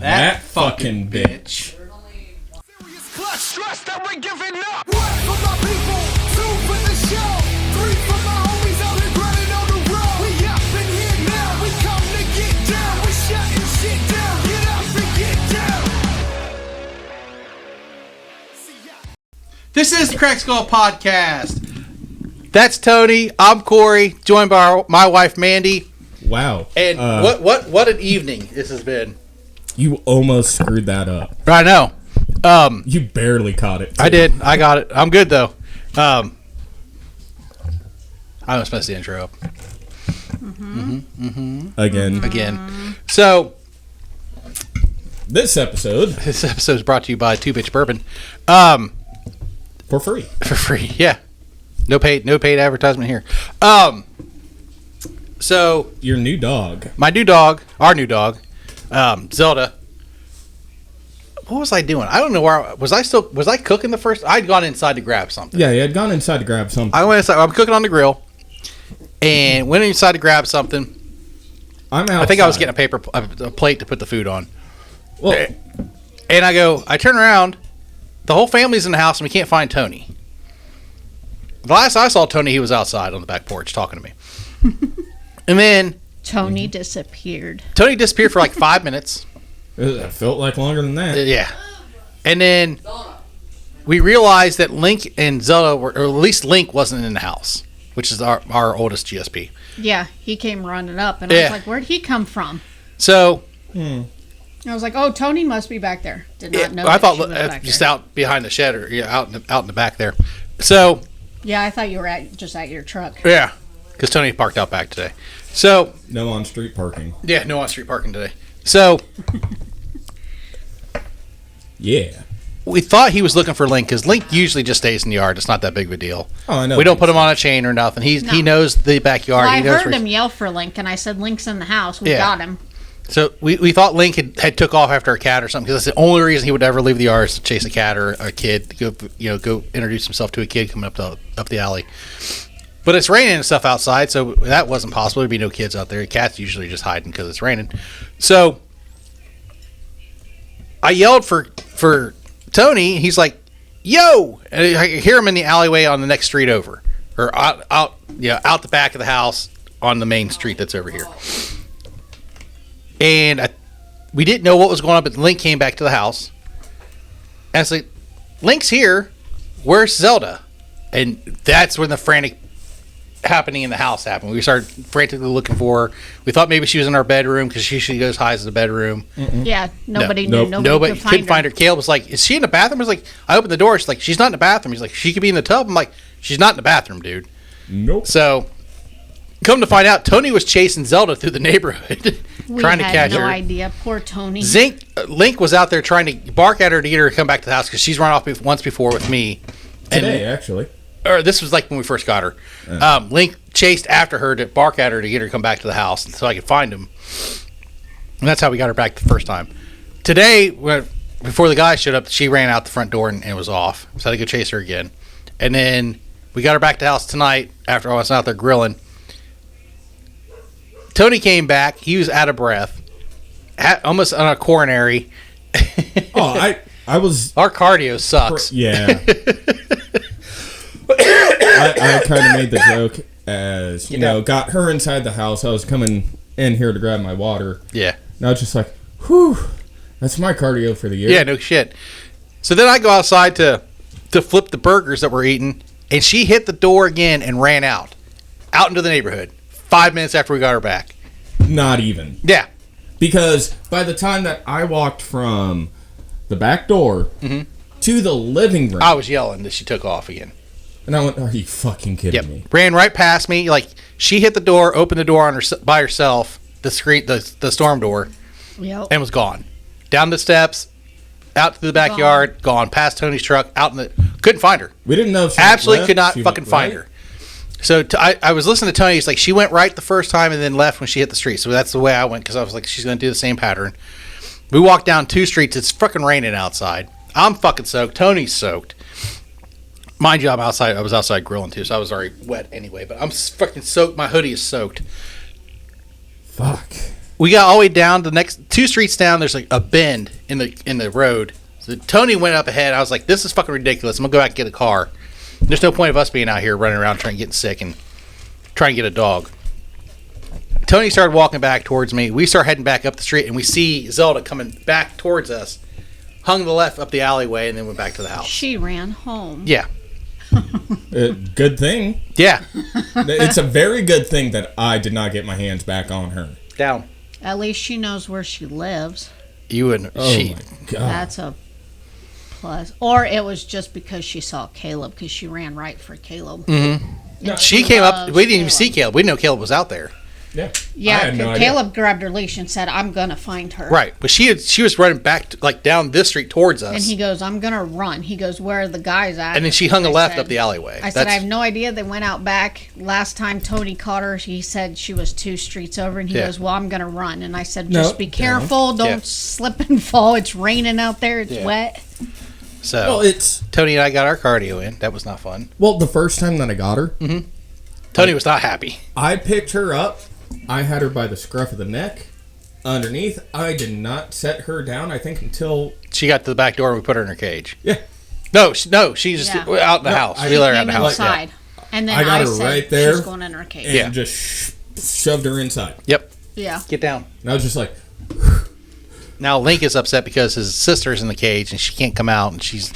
That fucking bitch. Clutch stress that we're giving up. One for my people, two for the show, three for my homies out here grinding on the road. We up in here now, we come to get down. We shutting shit down. Get up and get down. This is the Crack Skull Podcast. That's Tony. I'm Corey, joined by my wife Mandy. Wow. And what an evening this has been. You almost screwed that up. I know. You barely caught it. I did. I got it. I'm good though. I almost messed the intro up. Again. So this episode is brought to you by Two Bitch Bourbon. for free. For free, yeah. No paid advertisement here. So Your new dog. my new dog, our new dog, Zelda. What was I doing? I don't know where was I cooking the first? I'd gone inside to grab something. Yeah, you had gone inside to grab something. I went inside. I'm cooking on the grill, and went inside to grab something. I'm outside. I think I was getting a plate to put the food on. Well, And I turn around, the whole family's in the house, and we can't find Tony. The last I saw Tony, he was outside on the back porch talking to me. And then Tony disappeared. Tony disappeared for like 5 minutes. it felt like longer than that. Yeah. And then we realized that Link and Zelda were, or at least Link wasn't in the house, which is our oldest GSP. Yeah, he came running up, and I was like, where'd he come from? So I was like, oh, Tony must be back there. Did not know I that thought she was back just there. out behind the shed or out in the back there. So Yeah, I thought you were just at your truck. yeah, because Tony parked out back today. So No on-street parking. yeah, no on-street parking today. So Yeah. we thought he was looking for Link because Link usually just stays in the yard. It's not that big of a deal. Oh, I know. We don't put him on a chain or nothing. He knows the backyard. Well, I he knows heard where him yell for Link, and I said, Link's in the house. We Yeah. got him. So we thought Link had took off after a cat or something because that's the only reason he would ever leave the yard is to chase a cat or a kid to go introduce himself to a kid coming up the alley. But it's raining and stuff outside, so that wasn't possible. There'd be no kids out there. Cats usually just hiding because it's raining. So I yelled for Tony. He's like, "Yo!" And I hear him in the alleyway on the next street over, or out the back of the house on the main street that's over here. And we didn't know what was going on, but Link came back to the house. And I was like, Link's here. Where's Zelda? And that's when the frantic happening in the house happened. We started frantically looking for her. We thought maybe she was in our bedroom because she usually goes highs in the bedroom. Yeah, nobody Nope. knew. Nobody Couldn't find her. Caleb was like, is she in the bathroom? I was like, I opened the door. She's like, she's not in the bathroom. He's like, she could be in the tub. I'm like, she's not in the bathroom, dude. Nope. So come to find out, Tony was chasing Zelda through the neighborhood trying to catch We had no her. idea. Poor Tony. Link was out there trying to bark at her to get her to come back to the house because she's run off once before with me. Today, actually. Or this was like when we first got her. Link chased after her to bark at her to get her to come back to the house so I could find him. And that's how we got her back the first time. Today, before the guy showed up, she ran out the front door and was off. So I had to go chase her again. And then we got her back to the house tonight after I was out there grilling. Tony came back. He was out of breath. Almost on a coronary. Oh, I was... Our cardio sucks. Yeah. I kind of made the joke as, got her inside the house. I was coming in here to grab my water. Yeah. And I was just like, whew, that's my cardio for the year. Yeah, no shit. So then I go outside to flip the burgers that we're eating, and she hit the door again and ran out into the neighborhood 5 minutes after we got her back. Not even. Yeah. Because by the time that I walked from the back door to the living room, I was yelling that she took off again. and I went, are you fucking kidding me? Ran right past me. Like, she hit the door, opened the door by herself, the storm door, Yep. and was gone. Down the steps, out to the backyard, gone. Past Tony's truck, couldn't find her. We didn't know if she Absolutely left, could not she fucking went find right. her. So I was listening to Tony. He's like, she went right the first time and then left when she hit the street. So that's the way I went because I was like, she's going to do the same pattern. We walked down 2 streets. It's fucking raining outside. I'm fucking soaked. Tony's soaked. Mind you, I was outside grilling too, so I was already wet anyway. But I'm fucking soaked. My hoodie is soaked. Fuck. we got all the way down the next 2 streets down. There's like a bend in the road. So Tony went up ahead. I was like, this is fucking ridiculous. I'm going to go back and get a car. There's no point of us being out here running around trying to get sick and trying to get a dog. Tony started walking back towards me. We start heading back up the street, and we see Zelda coming back towards us, hung the left up the alleyway, and then went back to the house. She ran home. Yeah. Good thing. Yeah. It's a very good thing that I did not get my hands back on her. Down. At least she knows where she lives. You and Oh she. my God. That's a plus. Or it was just because she saw Caleb, because she ran right for Caleb. Mm-hmm. And She came up. loves We didn't even Caleb. see Caleb. We didn't know Caleb was out there. Yeah. I Yeah, had no idea. Caleb grabbed her leash and said, I'm going to find her. Right. But she was running back, down this street towards us. And he goes, I'm going to run. He goes, where are the guys at? And then she hung a I left said- up the alleyway. I said, That's- I have no idea. They went out back. Last time Tony caught her, he said she was 2 streets over. And he Yeah. goes, well, I'm going to run. And I said, No, just be careful. Don't Yeah. slip and fall. It's raining out there. It's Yeah. wet. So Well, it's Tony and I got our cardio in. That was not fun. the first time that I got her, Tony was not happy. I picked her up. I had her by the scruff of the neck. Underneath, I did not set her down. I think until She got to the back door and we put her in her cage. yeah, No, she's just Yeah. out in the No, house. I We let her out Came the house. inside. And then I got her said, right there. she's going in her cage. and Yeah. just shoved her inside. Yep. Yeah. Get down. And I was just like, Now Link is upset because his sister's in the cage and she can't come out and she's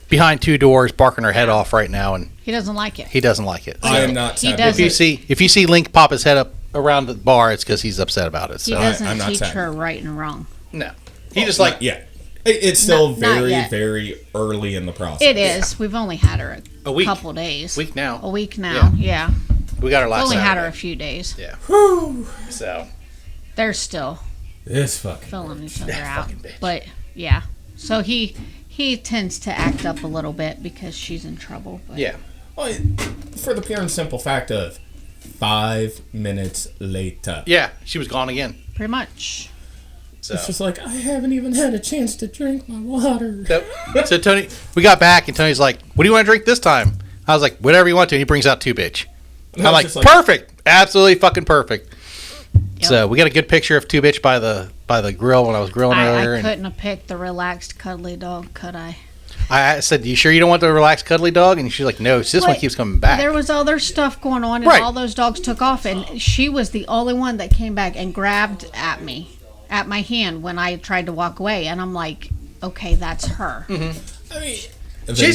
behind 2 doors barking her head off right now and He doesn't like it. he doesn't like it. I am not He sad. does If you see Link pop his head up around the bar, it's because he's upset about it. He So doesn't I'm not teach sad. her right and wrong. no, he just like yeah. It's still Not very, yet. very early in the process. It is. We've only had her A week. couple days. week now. A week now. Yeah. We got her last. Only had her Saturday. a few days. Yeah. Whew. So They're still This fucking. filling each other That out. fucking bitch. But yeah. So he tends to act up a little bit because she's in trouble. But yeah. Well, for the pure and simple fact of 5 minutes later. Yeah, she was gone again. pretty much. So. It's just like, I haven't even had a chance to drink my water. So Tony, we got back and Tony's like, "What do you want to drink this time?" I was like, "Whatever you want to." And he brings out Two Bitch. And I I'm was like, just like- "Perfect, absolutely fucking perfect." Yep. So we got a good picture of Two Bitch by the grill when I was grilling earlier. I and couldn't have picked the relaxed, cuddly dog, could I? I said, "You sure you don't want the relaxed, cuddly dog?" And she's like, "No, it's this one Wait, keeps coming back." There was other stuff going on, and Right. all those dogs took off, and she was the only one that came back and grabbed at me, at my hand when I tried to walk away, and I'm like, okay, that's her. I mean, She's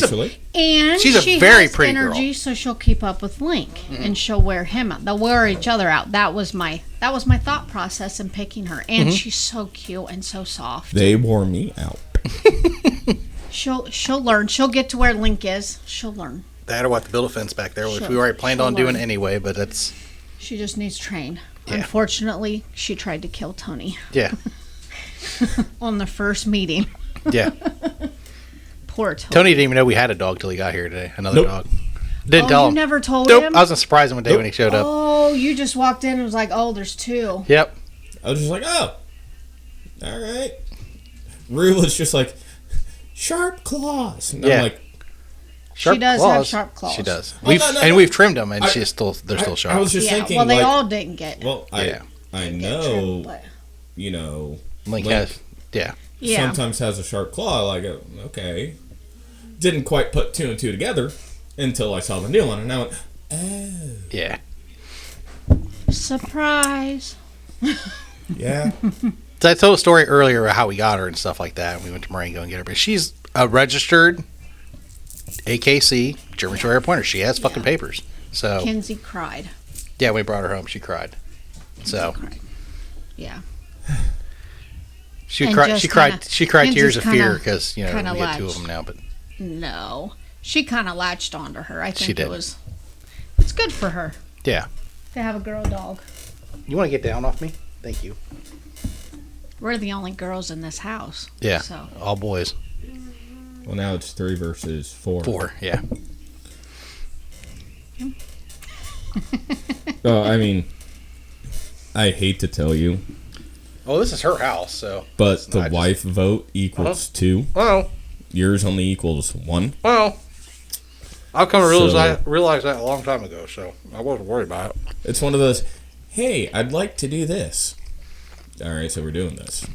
a- eventually. And She's a she very has pretty energy, girl. so she'll keep up with Link, and she'll wear him out. They'll wear each other out. That was my thought process in picking her, and she's so cute and so soft. They wore me out. She'll learn. She'll get to where Link is. She'll learn. That or what to build a fence back there, which Sure. we already planned She'll on doing learn. anyway. But it's She just needs train. Yeah. Unfortunately, she tried to kill Tony yeah, on the first meeting. yeah. Poor Tony. Tony didn't even know we had a dog till he got here today. Another Nope. dog. Didn't Oh, tell you him. never told Nope. him? I wasn't surprised one day when he showed up. Oh, you just walked in and was like, oh, there's 2. Yep. I was just like, oh, all right. Rue was just like, sharp claws. And Yeah. I'm like, Sharp She does have sharp claws. She does. Well, no. We've trimmed them, and I- she's still they're still sharp. I was just Yeah, thinking, well, they like, all didn't get. well, Yeah. I get know, trimmed, but you know, Link Link has, yeah, yeah. sometimes has a sharp claw. Like, okay. Didn't quite put 2 and 2 together until I saw the new one, and I went, oh, yeah. Surprise. yeah. So I told a story earlier about how we got her and stuff like that. And we went to Marengo and get her, but she's a registered AKC German Short Pointer. She has fucking papers. So Kinsey cried. yeah, we brought her home. She cried. So Yeah. she And cried. just She cried. kinda- She cried tears Kenzie's of fear kinda- because we kinda had 2 of latched. them now. But No. She kind of latched onto her. I think She did. it's good for her yeah, to have a girl dog. you want to get down off me? Thank you. We're the only girls in this house. Yeah, So all boys. Well, now it's 3 versus 4. 4. Yeah. Oh, I mean, I hate to tell you, Oh, this is her house. So but the I just- wife vote equals 2. well, Yours only equals 1. well. I've come to So- realize that a long time ago, so I wasn't worried about it. It's one of those, hey, I'd like to do this. all right, so we're doing this.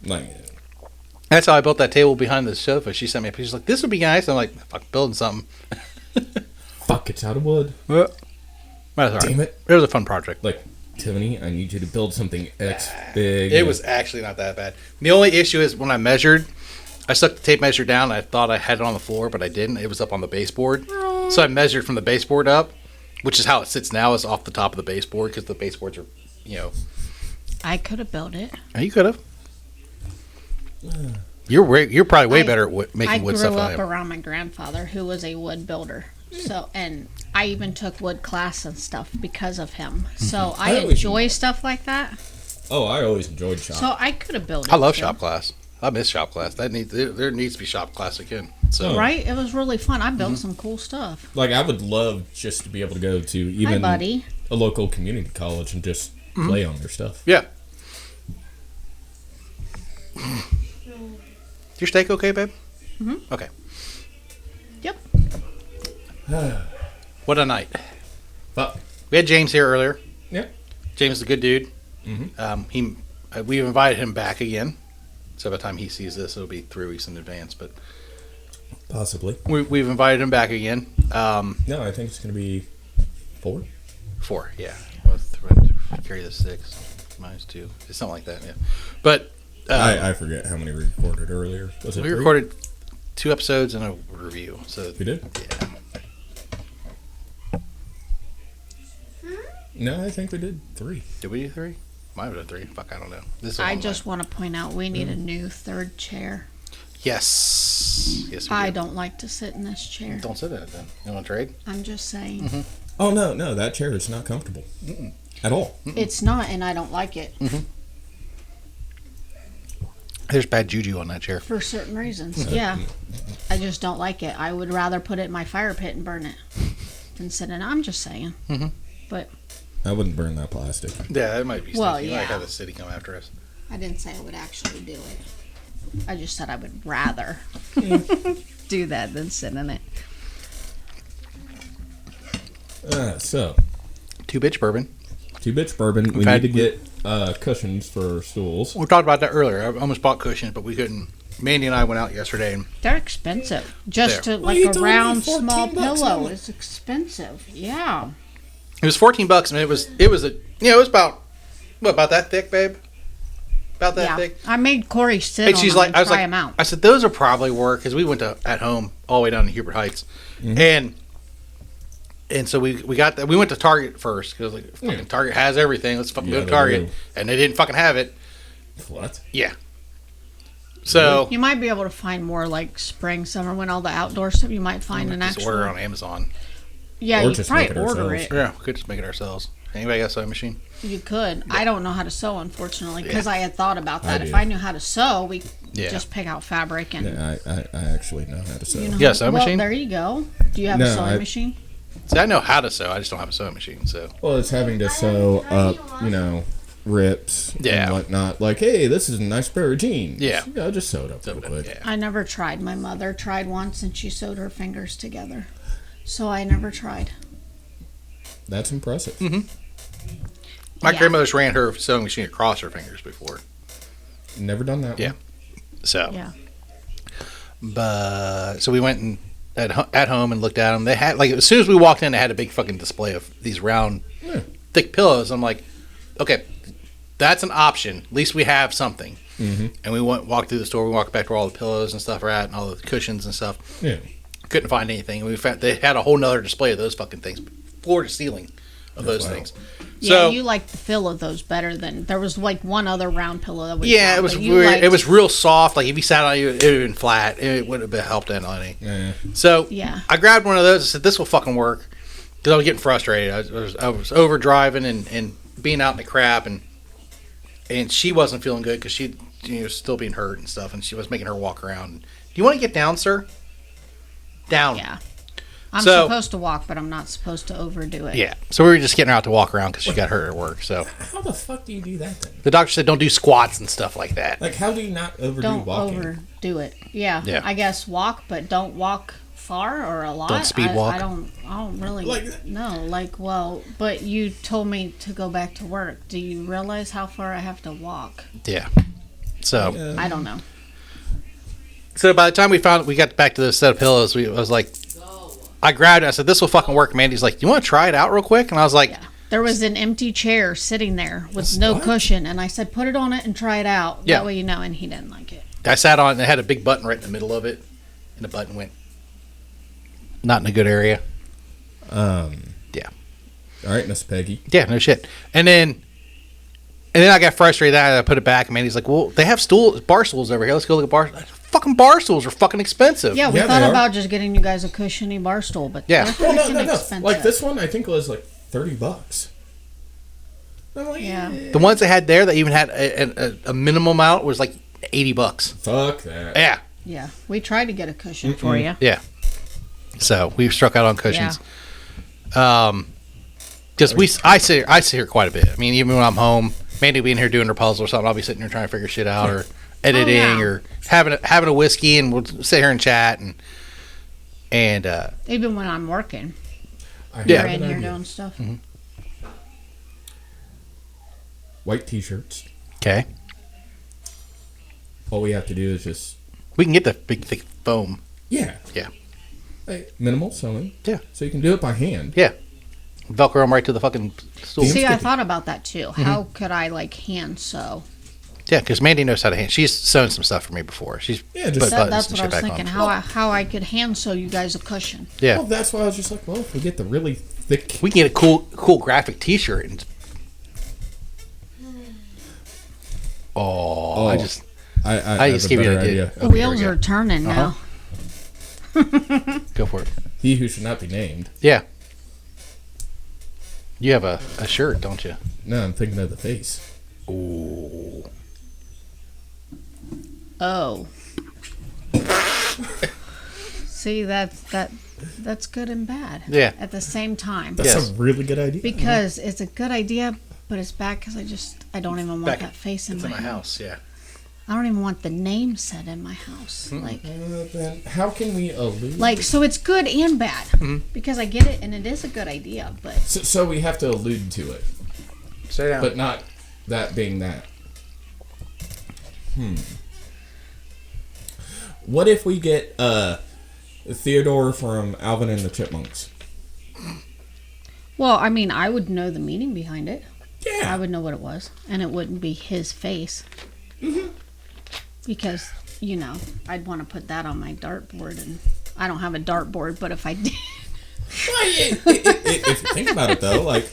Like, That's how I built that table behind the sofa. She sent me a picture. She's like, this would be nice. I'm like, fuck, building something. fuck, it's out of wood. Well, that's all right. Damn it. It was a fun project. Like, Tiffany, I need you to build something X big. It was actually not that bad. The only issue is when I measured, I stuck the tape measure down. I thought I had it on the floor, but I didn't. It was up on the baseboard. So I measured from the baseboard up, which is how it sits now, is off the top of the baseboard because the baseboards are, I could have built it. You could have. You're probably way better at making wood stuff I than I grew am. up around my grandfather, who was a wood builder. So, and I even took wood class and stuff because of him. So I enjoy stuff like that. Oh, I always enjoyed shop. So I could have built it. I love too. shop class. I miss shop class. There needs to be shop class again. So Right? It was really fun. I built some cool stuff. Like, I would love just to be able to go to even Hi, buddy. a local community college and just play on their stuff. yeah. Your steak okay, babe? Mm-hmm. Okay. Yep. What a night. Fuck. We had James here earlier. Yeah. James is a good dude. Mm-hmm. We've invited him back again. So by the time he sees this, it'll be 3 weeks in advance. But Possibly. we've invited him back again. No, I think it's going to be 4. 4, yeah. Carry the 6 minus 2. It's something like that, yeah. But I forget how many we recorded earlier. Was it we 3? recorded 2 episodes and a review. So We did? yeah. No, I think we did 3. Did we do 3? Might have done 3. Fuck, I don't know. This is I online. just want to point out we need a new third chair. Yes. Yes, we I do. don't like to sit in this chair. Don't say that then. You want to trade? I'm just saying. Oh, no, that chair is not comfortable. At all. It's not, and I don't like it There's bad juju on that chair. for certain reasons. Yeah. I just don't like it. I would rather put it in my fire pit and burn it than sit in it. I'm just saying. But I wouldn't burn that plastic. Yeah, it might be stinky. Well, You might yeah. have the city come after us. I didn't say I would actually do it. I just said I would rather do that than sit in it. So, Two Bitch Bourbon. Two Bitch Bourbon. We had- need to get cushions for stools. We talked about that earlier. I almost bought cushions, but we couldn't. Mandy and I went out yesterday, and They're expensive. Just There. to Well, like you a told me round 14 small bucks pillow on it. is expensive. Yeah. it was $14. And it was it was about that thick, babe. About that Yeah. thick. I made Corey sit And on she's them like, and I was try like, them out. I said those will probably work because we went to at home all the way down to Hubert Heights, and so we got that. We went to Target first because like fucking Target has everything. Let's fucking Yeah, go to they Target, do. and they didn't fucking have it. What? Yeah. So You might be able to find more like spring, summer, when all the outdoor stuff. You might find an just actual. order on Amazon. Yeah, Or you just probably make it order ourselves. it. Yeah, we could just make it ourselves. Anybody got a sewing machine? You could. I don't know how to sew, unfortunately, because I had thought about that. If do. I knew how to sew, we Yeah. just pick out fabric and. Yeah, I actually know how to sew. You know, Yeah, sewing well, machine? There you go. Do you have No, a sewing I- machine? See, I know how to sew. I just don't have a sewing machine. So Well, it's having to sew up, rips Yeah. and whatnot. Like, hey, this is a nice pair of jeans. Yeah. Just sew it up real quick. yeah. I never tried. My mother tried once and she sewed her fingers together. So I never tried. That's impressive. My Yeah. grandmother's ran her sewing machine across her fingers before. Never done that Yeah. one. So, Yeah. but so we went and at home and looked at them. They had like as soon as we walked in, they had a big fucking display of these round, thick pillows. I'm like, okay, that's an option. At least we have something. And we walked through the store. We walked back to where all the pillows and stuff are at, and all the cushions and stuff. Yeah. Couldn't find anything. We found they had a whole nother display of those fucking things, floor to ceiling of those wow. things. Yeah, So you like the feel of those better than there was like one other round pillow that we yeah, found, it was but you weird. liked- It was real soft. Like if you sat on it, it would have been flat. It would have been helped in on any. Yeah. So Yeah. I grabbed one of those. I said, "This will fucking work," because I was getting frustrated. I was over driving and being out in the crap, and she wasn't feeling good because she was still being hurt and stuff, and she was making her walk around. Do you want to get down, sir? Down. Yeah. I'm So- supposed to walk, but I'm not supposed to overdo it. Yeah. So we were just getting her out to walk around because she got hurt at work. So How the fuck do you do that then? the doctor said, "Don't do squats and stuff like that." Like, how do you not overdo Don't walking? overdo it. Yeah. Yeah. I guess walk, but don't walk far or a lot? Don't speed walk. I don't really Like- know. Like, well, but you told me to go back to work. Do you realize how far I have to walk? Yeah. So, I don't know. so by the time we got back to the set of pillows, I was like, I grabbed it. I said, "This will fucking work." Mandy's like, "You want to try it out real quick?" And I was like, Yeah. There was an empty chair sitting there with no What? cushion, and I said, "Put it on it and try it out." Yeah. That way you know. And he didn't like it. I sat on it and it had a big button right in the middle of it, and the button went not in a good area. Yeah. All right, Miss Peggy. Yeah, no shit. And then I got frustrated. I put it back, and Mandy's like, "Well, they have bar stools over here. Let's go look at bar." Fucking bar stools are fucking expensive. Yeah, we Yeah, thought they are. about just getting you guys a cushiony bar stool, but Yeah. they're Well, freaking no. expensive. Like this one, I think was like $30. I'm like, Yeah. The ones they had there that even had a minimum amount was like $80. Fuck that. Yeah, Yeah, we tried to get a cushion for you. yeah. So we struck out on cushions. Because I sit here quite a bit. I mean, even when I'm home, Mandy will be in here doing her puzzle or something. I'll be sitting here trying to figure shit out or editing yeah. or having a whiskey, and we'll sit here and chat and Even when I'm working, I Yeah. we're have in an here idea. doing stuff. White T-shirts. okay. All we have to do is just We can get the big thick foam. yeah. Like, minimal sewing. Yeah. So you can do it by hand. Yeah. Velcro them right to the fucking stool. See, See, I good. thought about that too. How could I like hand sew? Yeah, because Mandy knows how to hand. She's sewn some stuff for me before. She's Yeah, just- put buttons That's and what I shit was back thinking. on. How I could hand sew you guys a cushion. Yeah. Well, that's why I was just like, well, if we get the really thick. We can get a cool graphic T-shirt. And Oh, I just I just have a give you an better idea. idea. The Okay, wheels here we are turning now. go for it. He who should not be named. Yeah. You have a shirt, don't you? No, I'm thinking of the face. Ooh. Oh. See, that's good and bad. Yeah. At the same time. That's Yes. a really good idea. Because it's a good idea, but it's bad because I don't even want Back- that face in It's my in my house. house, yeah. I don't even want the name set in my house. Then how can we allude? Like, so it's good and bad because I get it and it is a good idea, but So we have to allude to it, Stay down. but not that being that. What if we get Theodore from Alvin and the Chipmunks? well, I mean, I would know the meaning behind it. Yeah. I would know what it was, and it wouldn't be his face. Because, I'd want to put that on my dartboard, and I don't have a dartboard, but if I did. If you think about it, though, like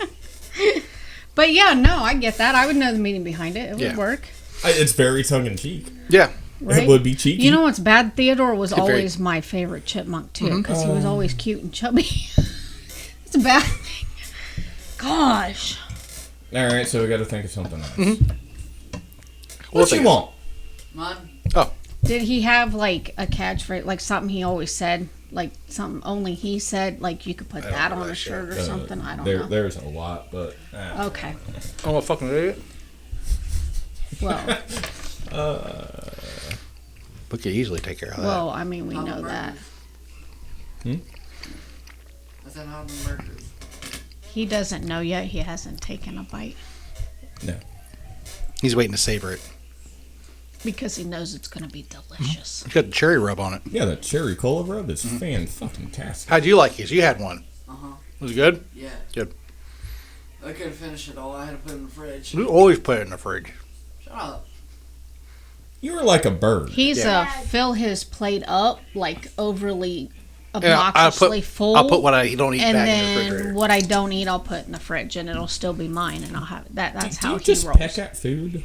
But yeah, no, I get that. I would know the meaning behind it. It would Yeah. work. it's very tongue in cheek. Yeah. Right? It would be cheeky. You know what's bad? Theodore was Very- always my favorite chipmunk, too, because he was always cute and chubby. It's a bad thing. Gosh. All right, so we got to think of something else. We'll What you think- want? Did he have, like, a catchphrase, like something he always said? Like something only he said? Like you could put that on a shirt or something? I don't know. There's a lot, but Okay. I'm a fucking idiot. Well, We could easily take care of that. well, I mean, we know that. I said how the burgers. He doesn't know yet. He hasn't taken a bite no. He's waiting to savor it. because he knows it's going to be delicious. He's got the cherry rub on it. Yeah, the cherry cola rub is fan-fucking-tastic. How'd you like his? You had one. Uh-huh. Was it good? Yeah. Good. I couldn't finish it all. I had to put it in the fridge. We always put it in the fridge. Shut up. You were like a bird. He's Yeah. fill his plate up like overly Yeah, obnoxiously full. I'll put what I don't eat and back in the then refrigerator. what I don't eat, I'll put in the fridge, and it'll still be mine, and I'll have that. That's Do how you he just rolls. peck at food?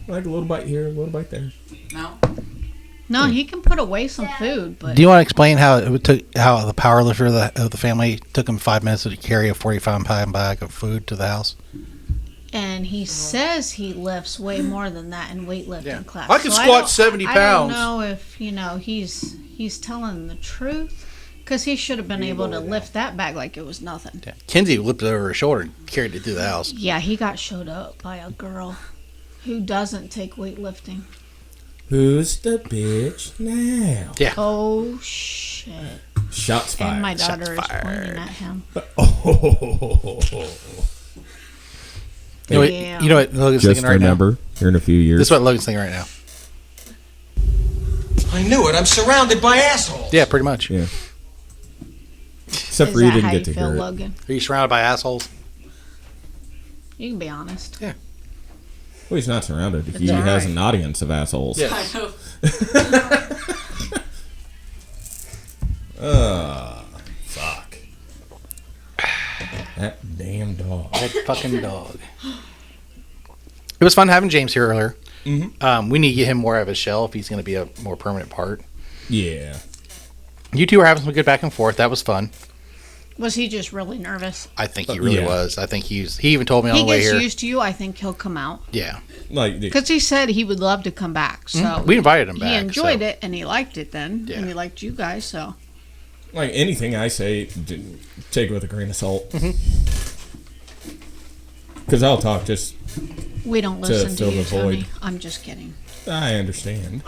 Like a little bite here, a little bite there. No. No, he can put away some food, but Do you want to explain how it took how the power lifter of the family took him 5 minutes to carry a 45-pound bag of food to the house? and he says he lifts way more than that in weightlifting Yeah. class. I can So squat don't- 70 I pounds. don't know if he's telling the truth because he should have been able to lift that bag like it was nothing. Yeah. Kinsey lifted it over her shoulder and carried it through the house. Yeah, he got showed up by a girl who doesn't take weightlifting. Who's the bitch now? Yeah. Oh shit! Shots fired. And my daughter is pointing at him. Oh. You know what Logan's Just thinking right remember, here in a few years. now? This is what Logan's thinking right now. I knew it. I'm surrounded by assholes. Yeah, pretty much. Yeah. Except Is for you that didn't how get you to feel, hear it. Logan? Are you surrounded by assholes? You can be honest. Yeah. Well, he's not surrounded. He all has right. an audience of assholes. Yeah. I know. Fuck. That damn dog. That fucking dog. It was fun having James here earlier. Mm-hmm. We need to get him more out of his shell if he's going to be a more permanent part. Yeah. You two were having some good back and forth. That was fun. Was he just really nervous? I think he really Yeah. was. I think he even told me on He the way gets here. used to you. I think he'll come out. Yeah. Like, Because he said he would love to come back. So We invited him back. he enjoyed so. it and he liked it then. Yeah. And he liked you guys. So like anything I say, take it with a grain of salt. Because I'll talk just. we don't To listen to fill you, the Tony. void. I'm just kidding. I understand.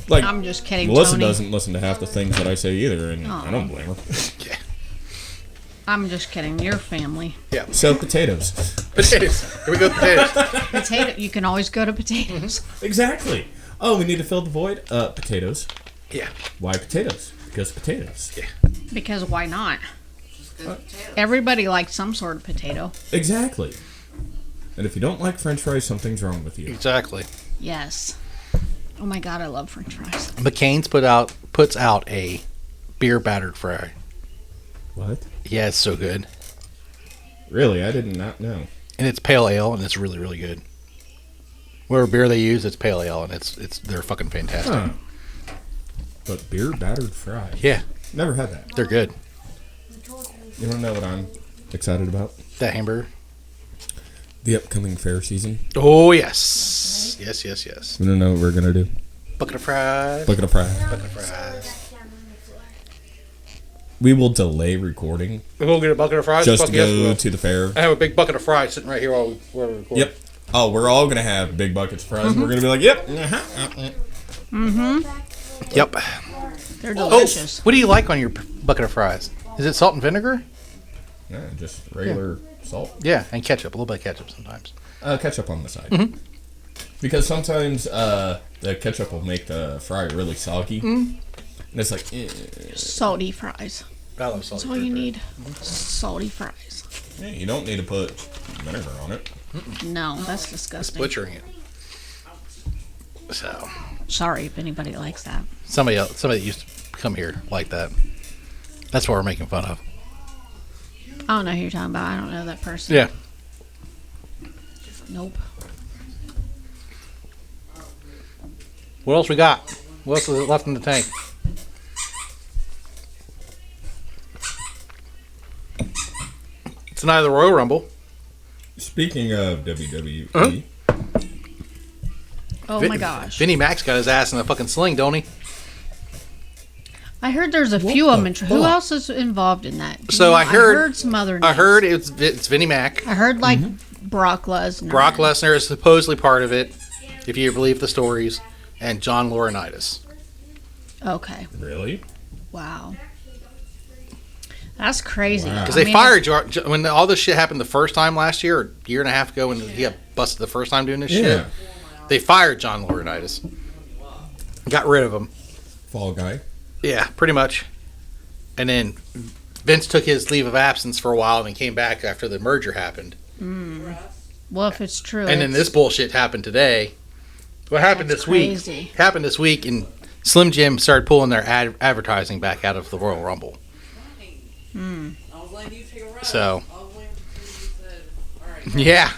Like, I'm just kidding, Melissa Tony. doesn't listen to half the things that I say either, and I don't blame her. Yeah. I'm just kidding. Your family. So, potatoes. Potatoes. Here we go, potatoes. Potato. You can always go to potatoes. Exactly. Oh, we need to fill the void? Potatoes. Yeah. Why potatoes? Because potatoes. Yeah. Because why not? Just good potatoes. Everybody likes some sort of potato. Exactly. And if you don't like french fries, something's wrong with you. Exactly. Yes. Oh my God, I love French fries. McCain's puts out a beer battered fry. What? Yeah, it's so good. Really? I did not know. And it's pale ale, and it's really, really good. Whatever beer they use, it's pale ale, and they're fucking fantastic. Huh. But beer battered fries. Yeah, Never had that. they're good. You want to know what I'm excited about? That hamburger. The upcoming fair season. Oh yes, yes, yes, yes. You want to know what we're going to do? Bucket of fries. Bucket of fries. Bucket of fries. We will delay recording We'll get a bucket of fries. just Fuck to yes, we go will. to the fair. I have a big bucket of fries sitting right here while we're recording. Yep. Oh, we're all going to have big buckets of fries. And we're going to be like, yep. Yep. They're Oh, delicious. what do you like on your bucket of fries? Is it salt and vinegar? Yeah, just regular salt. Yeah, and ketchup. A little bit of ketchup sometimes. Ketchup on the side. Because sometimes the ketchup will make the fry really soggy. And it's like, Salty fries. I love salt. That's all you need. Salty fries. yeah, you don't need to put vinegar on it. No, that's disgusting. Butchering it. So Sorry if anybody likes that. somebody that used to come here like that. That's what we're making fun of. I don't know who you're talking about. I don't know that person. Yeah. Nope. What else we got? What else is left in the tank? Tonight of the Royal Rumble. Speaking of WWE, Oh my gosh. Vinnie Mac's got his ass in a fucking sling, don't he? I heard there's a What few the of them. Who fuck? else is involved in that? So I heard- I heard some other names. I heard it's Vinnie Mac. I heard like Brock Lesnar. Brock Lesnar is supposedly part of it, if you believe the stories, and John Laurinaitis. Okay. really? Wow. That's crazy. Wow. Because I they mean, fired when all this shit happened the first time last year, or year and a half ago, when he got busted the first time doing this Yeah. shit. They fired John Laurinaitis. Got rid of him. Fall guy. Yeah, pretty much. And then Vince took his leave of absence for a while and then came back after the merger happened. Well, if it's true. And then this bullshit happened today. What happened That's this week? crazy. Happened this week, and Slim Jim started pulling their advertising back out of the Royal Rumble. I was letting you take a ride. So. I was waiting until you said, alright. Yeah.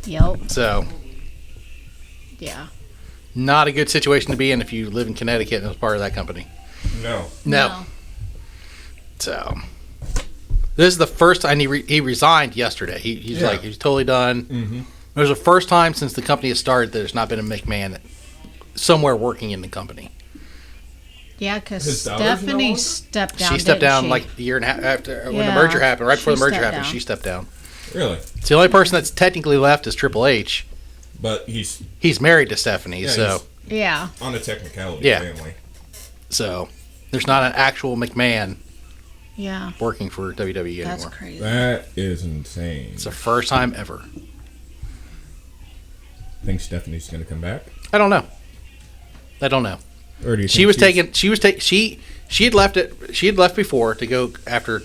Yep. So, Yeah. not a good situation to be in if you live in Connecticut and was part of that company. No. No. So, this is the first time he resigned yesterday. He's Yeah. like, he's totally done. Mm-hmm. It was the first time since the company has started that there's not been a McMahon somewhere working in the company. Yeah, because His daughter's no Stephanie longer? stepped down. She stepped didn't down she? like a year and a half after when the Yeah, merger happened. Right before the she merger stepped happened, down. she stepped down. Really? It's the only person that's technically left is Triple H. But he's He's married to Stephanie, Yeah, so Yeah. on a technicality Yeah. family. So there's not an actual McMahon Yeah. working for WWE That's anymore. crazy. That is insane. It's the first time ever. Think Stephanie's going to come back? I don't know. Or do you She think had left it. She had left before to go after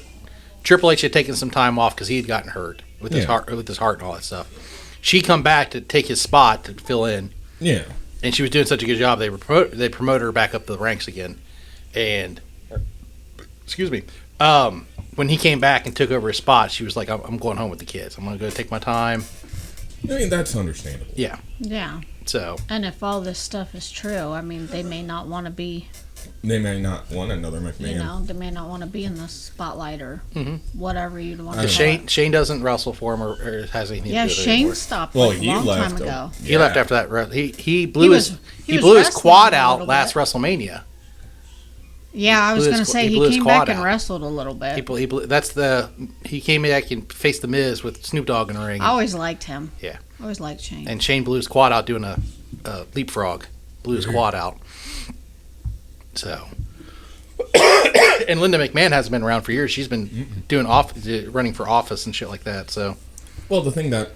Triple H had taken some time off because he had gotten hurt with his heart and all that stuff. She come back to take his spot to fill in. Yeah. And she was doing such a good job. They promoted her back up the ranks again. And excuse me. When he came back and took over his spot, she was like, "I'm going home with the kids. I'm going to go take my time." I mean, that's understandable. Yeah. Yeah. So. And if all this stuff is true, I mean, they may not want to be. They may not want another McMahon. You know, they may not want to be in the spotlight or whatever you'd want to Because call Shane doesn't wrestle for him or has anything it. Yeah, to do with it Shane anymore. stopped Well, like, a he long left, time ago. He left after that. He blew was his blew his wrestling quad a out little last bit. WrestleMania. Yeah, I was blew going his- to say he he blew his came quad back and out. wrestled a little bit. He came back and faced the Miz with Snoop Dogg in the ring. I always liked him. Yeah. I always liked Shane. And Shane blew his quad out doing a leapfrog. Blew his quad out. So. And Linda McMahon hasn't been around for years. She's been doing running for office and shit like that. So. Well, the thing that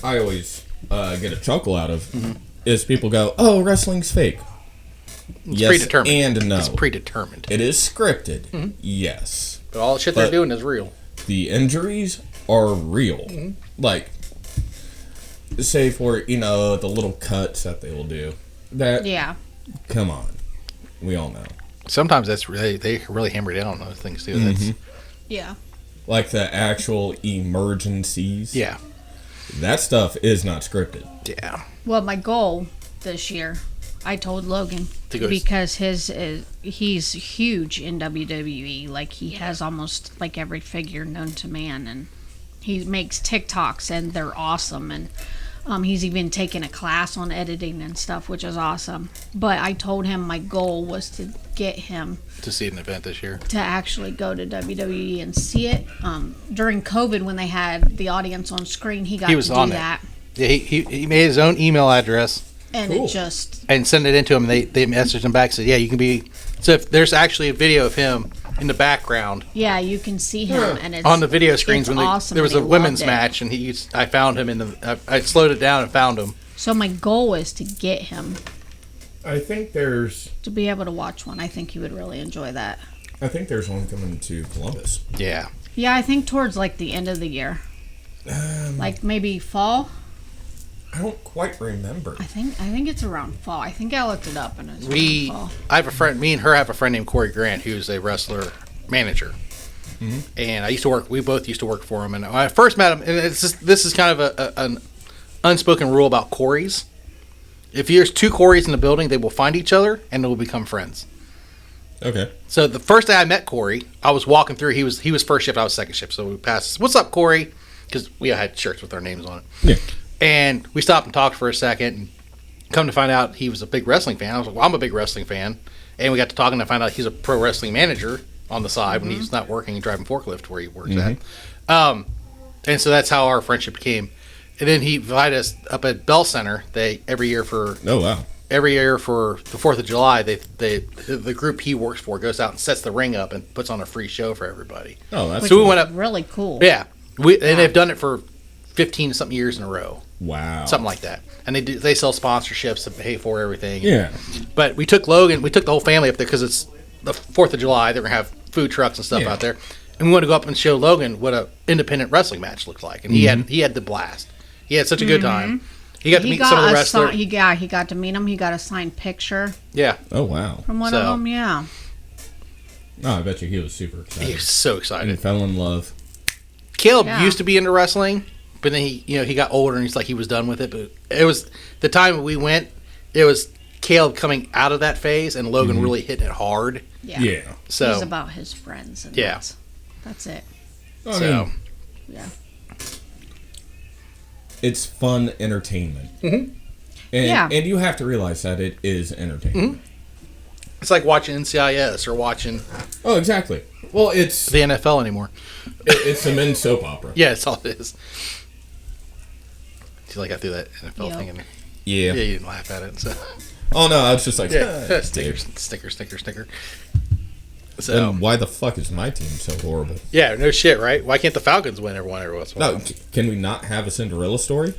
I always get a chuckle out of is people go, "Oh, wrestling's fake." It's Yes predetermined. and no. It's predetermined. It is scripted. Yes. But all the shit they're doing is real. The injuries are real. Like, say for, the little cuts that they will do. That, yeah. come on. We all know. Sometimes they really hammer down on those things too. That's, Yeah. Like the actual emergencies. yeah. That stuff is not scripted. Yeah. Well, my goal this year, I told Logan, To go- because he's huge in WWE. Like, he has almost like every figure known to man, and he makes TikToks, and they're awesome. And he's even taken a class on editing and stuff, which is awesome. But I told him my goal was to get him To see an event this year. to actually go to WWE and see it. During COVID, when they had the audience on screen, he got He was to do on it. that. Yeah, he made his own email address And Cool. it just, and sent it into him. And they messaged him back and said, "Yeah, you can be." So if there's actually a video of him in the background yeah, you can see him, and it's on the video screens it's when awesome, there was and a he women's loved it. match, and I found him in the. I slowed it down and found him. So my goal is to get him I think there's to be able to watch one. I think he would really enjoy that. one coming to Columbus. Yeah. Yeah, I think towards like the end of the year, like maybe fall. I don't quite remember. I think it's around fall. I think I looked it up, and it's around fall. I have a friend. Me and her have a friend named Corey Grant, who's a wrestler manager. And we both used to work for him. And when I first met him, and this is kind of an unspoken rule about Corys. If there's two Corys in the building, they will find each other and they will become friends. Okay. So the first day I met Corey, I was walking through. He was first shift, I was second shift. So we passed. "What's up, Corey?" Because we had shirts with our names on it. Yeah. And we stopped and talked for a second. And come to find out, he was a big wrestling fan. I was like, "Well, I'm a big wrestling fan." And we got to talking and I found out he's a pro wrestling manager on the side when he's not working and driving forklift where he works at. And so that's how our friendship came. And then he invited us up at Bell Center. Every year for Oh, wow. the 4th of July, the group he works for goes out and sets the ring up and puts on a free show for everybody. Oh, that's So we went up. Really cool. Yeah, and they've done it for 15 something years in a row, wow. something like that. And they sell sponsorships to pay for everything. Yeah. But we took the whole family up there because it's the 4th of July. They're gonna have food trucks and stuff Yeah. out there, and we wanted to go up and show Logan what a independent wrestling match looked like. And he had the blast. He had such a good time. He got to meet some of the wrestlers. He got to meet him. He got a signed picture Yeah, Oh, wow. from one of So- them. Yeah. Oh, I bet you he was super excited. he was so And excited. fell in love. Caleb Yeah. used to be into wrestling, but then he got older and he's like he was done with it. But it was the time we went. It was Caleb coming out of that phase and Logan really hitting it hard. Yeah. Yeah. So He's about his friends. And Yeah. That's it. I so mean, Yeah. it's fun entertainment. And, Yeah. and you have to realize that it is entertainment. it's like watching NCIS or watching Oh, exactly. Well, it's the NFL anymore. it's a men's soap opera. Yeah, that's all it is. See, like I threw that NFL Yep. thing in there. Yeah. Yeah, you didn't laugh at it. So Oh no, I was just like, Sticker. So Then why the fuck is my team so horrible? yeah, no shit, right? Why can't the Falcons win every once in a while? No, can we not have a Cinderella story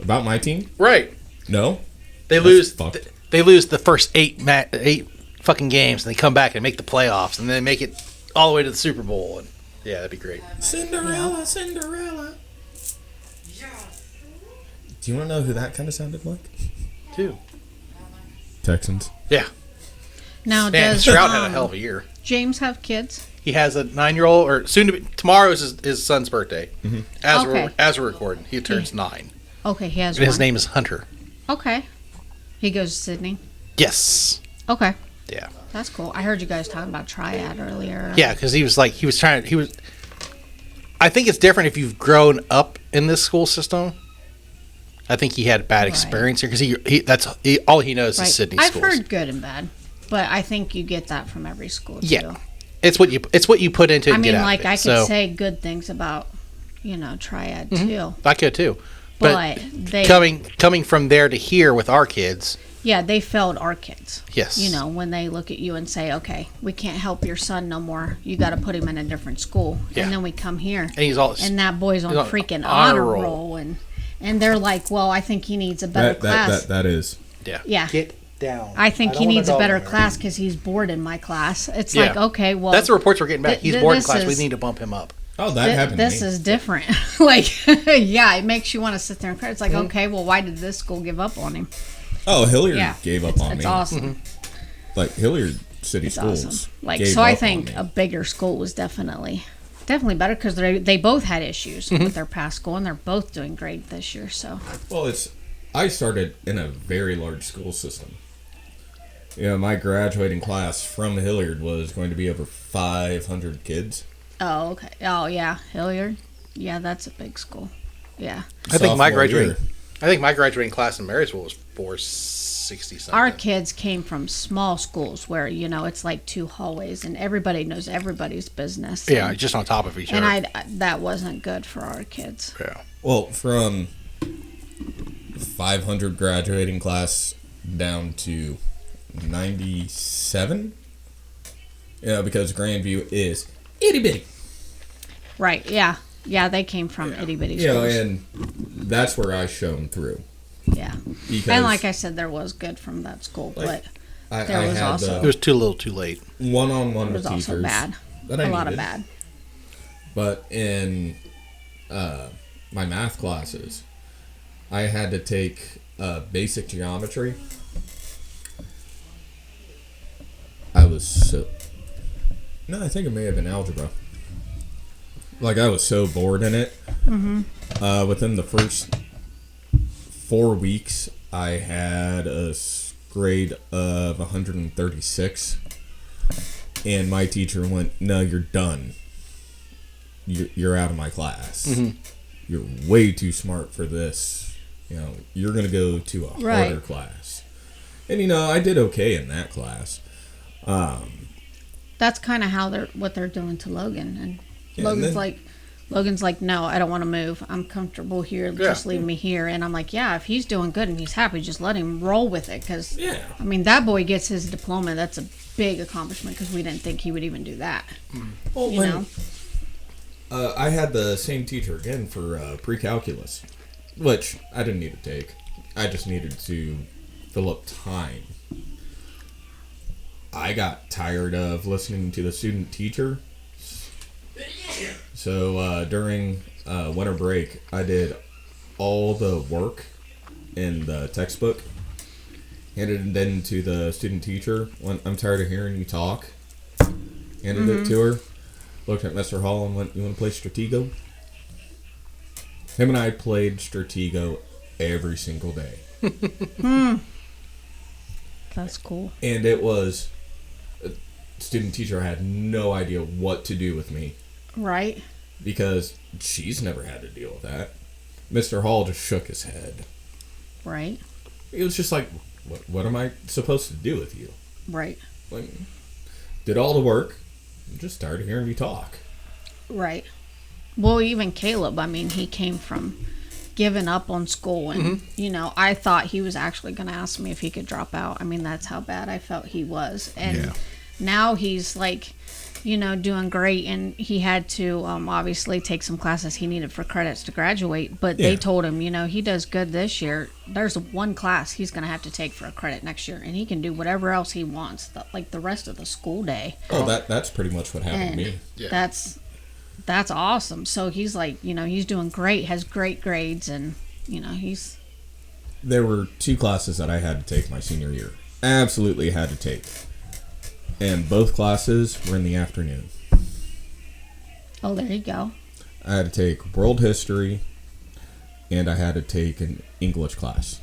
about my team? Right. No. They That's lose. fucked. They lose the first eight fucking games, and they come back and make the playoffs, and then make it all the way to the Super Bowl. And yeah, that'd be great. Cinderella, Cinderella. Do you want to know who that kind of sounded like? Too. Texans. Yeah. Now, Man, does Stroud had a hell of a year. James have kids? He has a 9-year-old, or soon to be. Tomorrow is his son's birthday. Mm-hmm. As we're recording, he turns 9. Okay, he has And his one. name is Hunter. Okay. He goes to Sydney? Yes. Okay. Yeah. That's cool. I heard you guys talking about Triad earlier. Yeah, because he was trying. I think it's different if you've grown up in this school system. I think he had a bad experience here because all he knows Right. is Sydney I've schools. heard good and bad, but I think you get that from every school too. Yeah. It's what you put into it I and mean, get out like of it. I could So, say good things about, Triad too. I could too. But they coming from there to here with our kids. Yeah, they failed our kids. Yes. When they look at you and say, okay, we can't help your son no more. You got to put him in a different school. Yeah. And then we come here. And he's all And that boy's on he's on freaking honor honor roll. roll. And they're like, well, I think he needs a better class. That is. yeah. Yeah. Get down. I think don't he want needs a dog better in there. class because he's bored in my class. It's Yeah. like, okay, well. That's the reports we're getting back. He's th- bored in this class. We is- need to bump him up. Oh, that happened to me. This is different. Like, yeah, it makes you want to sit there and cry. It's like, okay, well, why did this school give up on him? Oh, Hilliard Yeah. gave up on It's me. awesome. Like, Hilliard City It's Schools. awesome. Like, gave so I up think on a me. bigger school was definitely better because they both had issues with their past school, and they're both doing great this year. So Well, I started in a very large school system. My graduating class from Hilliard was going to be over 500 kids. oh okay, oh yeah, Hilliard, yeah, that's a big school. Yeah, I think my Sophomore graduating. year. I think my graduating class in Marysville was 460 something. our kids came from small schools where it's like 2 hallways and everybody knows everybody's business. Yeah, just on top of each and other. that wasn't good for our kids. Yeah. Well, from 500 graduating class down to 97. Because Grandview is itty bitty. Right? Yeah, they came from itty bitty schools. And that's where I shone through. Yeah, Because and like I said, there was good from that school, Like, but I was had also- It was too little, too late. one-on-one it with was also teachers. bad. that I A lot of needed. bad. But in my math classes, I had to take basic geometry. I think it may have been algebra. Like, I was so bored in it. Mm-hmm. Within the first 4 weeks, I had a grade of 136. And my teacher went, "No, you're done. You're out of my class. Mm-hmm. You're way too smart for this. You're going to go to a harder Right. class." And, I did okay in that class. That's kind of how what they're doing to Logan, and Yeah, Logan's like, no, I don't want to move. I'm comfortable here. Just leave me here. And I'm like, yeah, if he's doing good and he's happy, just let him roll with it. Because Yeah. I mean, that boy gets his diploma. That's a big accomplishment because we didn't think he would even do that. Well, You know. I had the same teacher again for pre-calculus, which I didn't need to take. I just needed to fill up time. I got tired of listening to the student teacher. So during winter break, I did all the work in the textbook, handed it in to the student teacher. Went, "I'm tired of hearing you talk." Handed it to her. Looked at Mr. Hall and went, "You want to play Stratego?" Him and I played Stratego every single day. That's cool. And it was... student teacher had no idea what to do with me. Right? Because she's never had to deal with that. Mr. Hall just shook his head. Right? It was just like, what am I supposed to do with you? Right. Like, did all the work. I'm just tired of hearing you talk. Right. Well, even Caleb, I mean, he came from given up on school, and you know, I thought he was actually going to ask me if he could drop out. I mean, that's how bad I felt he was. And now he's like, you know, doing great, and he had to obviously take some classes he needed for credits to graduate, but they told him, you know, he does good this year. There's one class he's going to have to take for a credit next year, and he can do whatever else he wants, like the rest of the school day. Oh, that's pretty much what happened to me. Yeah. That's awesome. So he's like, you know, he's doing great, has great grades, and, you know, he's... There were 2 classes that I had to take my senior year. Absolutely had to take. And both classes were in the afternoon. Oh, there you go. I had to take world history, and I had to take an English class.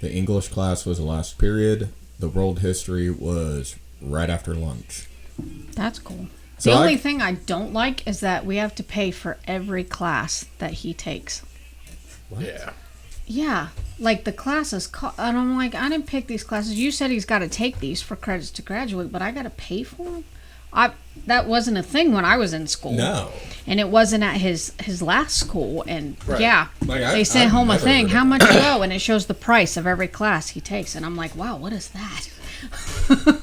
The English class was the last period. The world history was right after lunch. That's cool. So The only thing I don't like is that we have to pay for every class that he takes. Yeah. Yeah, like the classes, and I'm like, I didn't pick these classes. You said he's got to take these for credits to graduate, but I got to pay for them. That wasn't a thing when I was in school. No. And it wasn't at his last school. And Right. yeah, Like, they sent I've home a never thing. heard How of much you owe? And it shows the price of every class he takes. And I'm like, wow, what is that?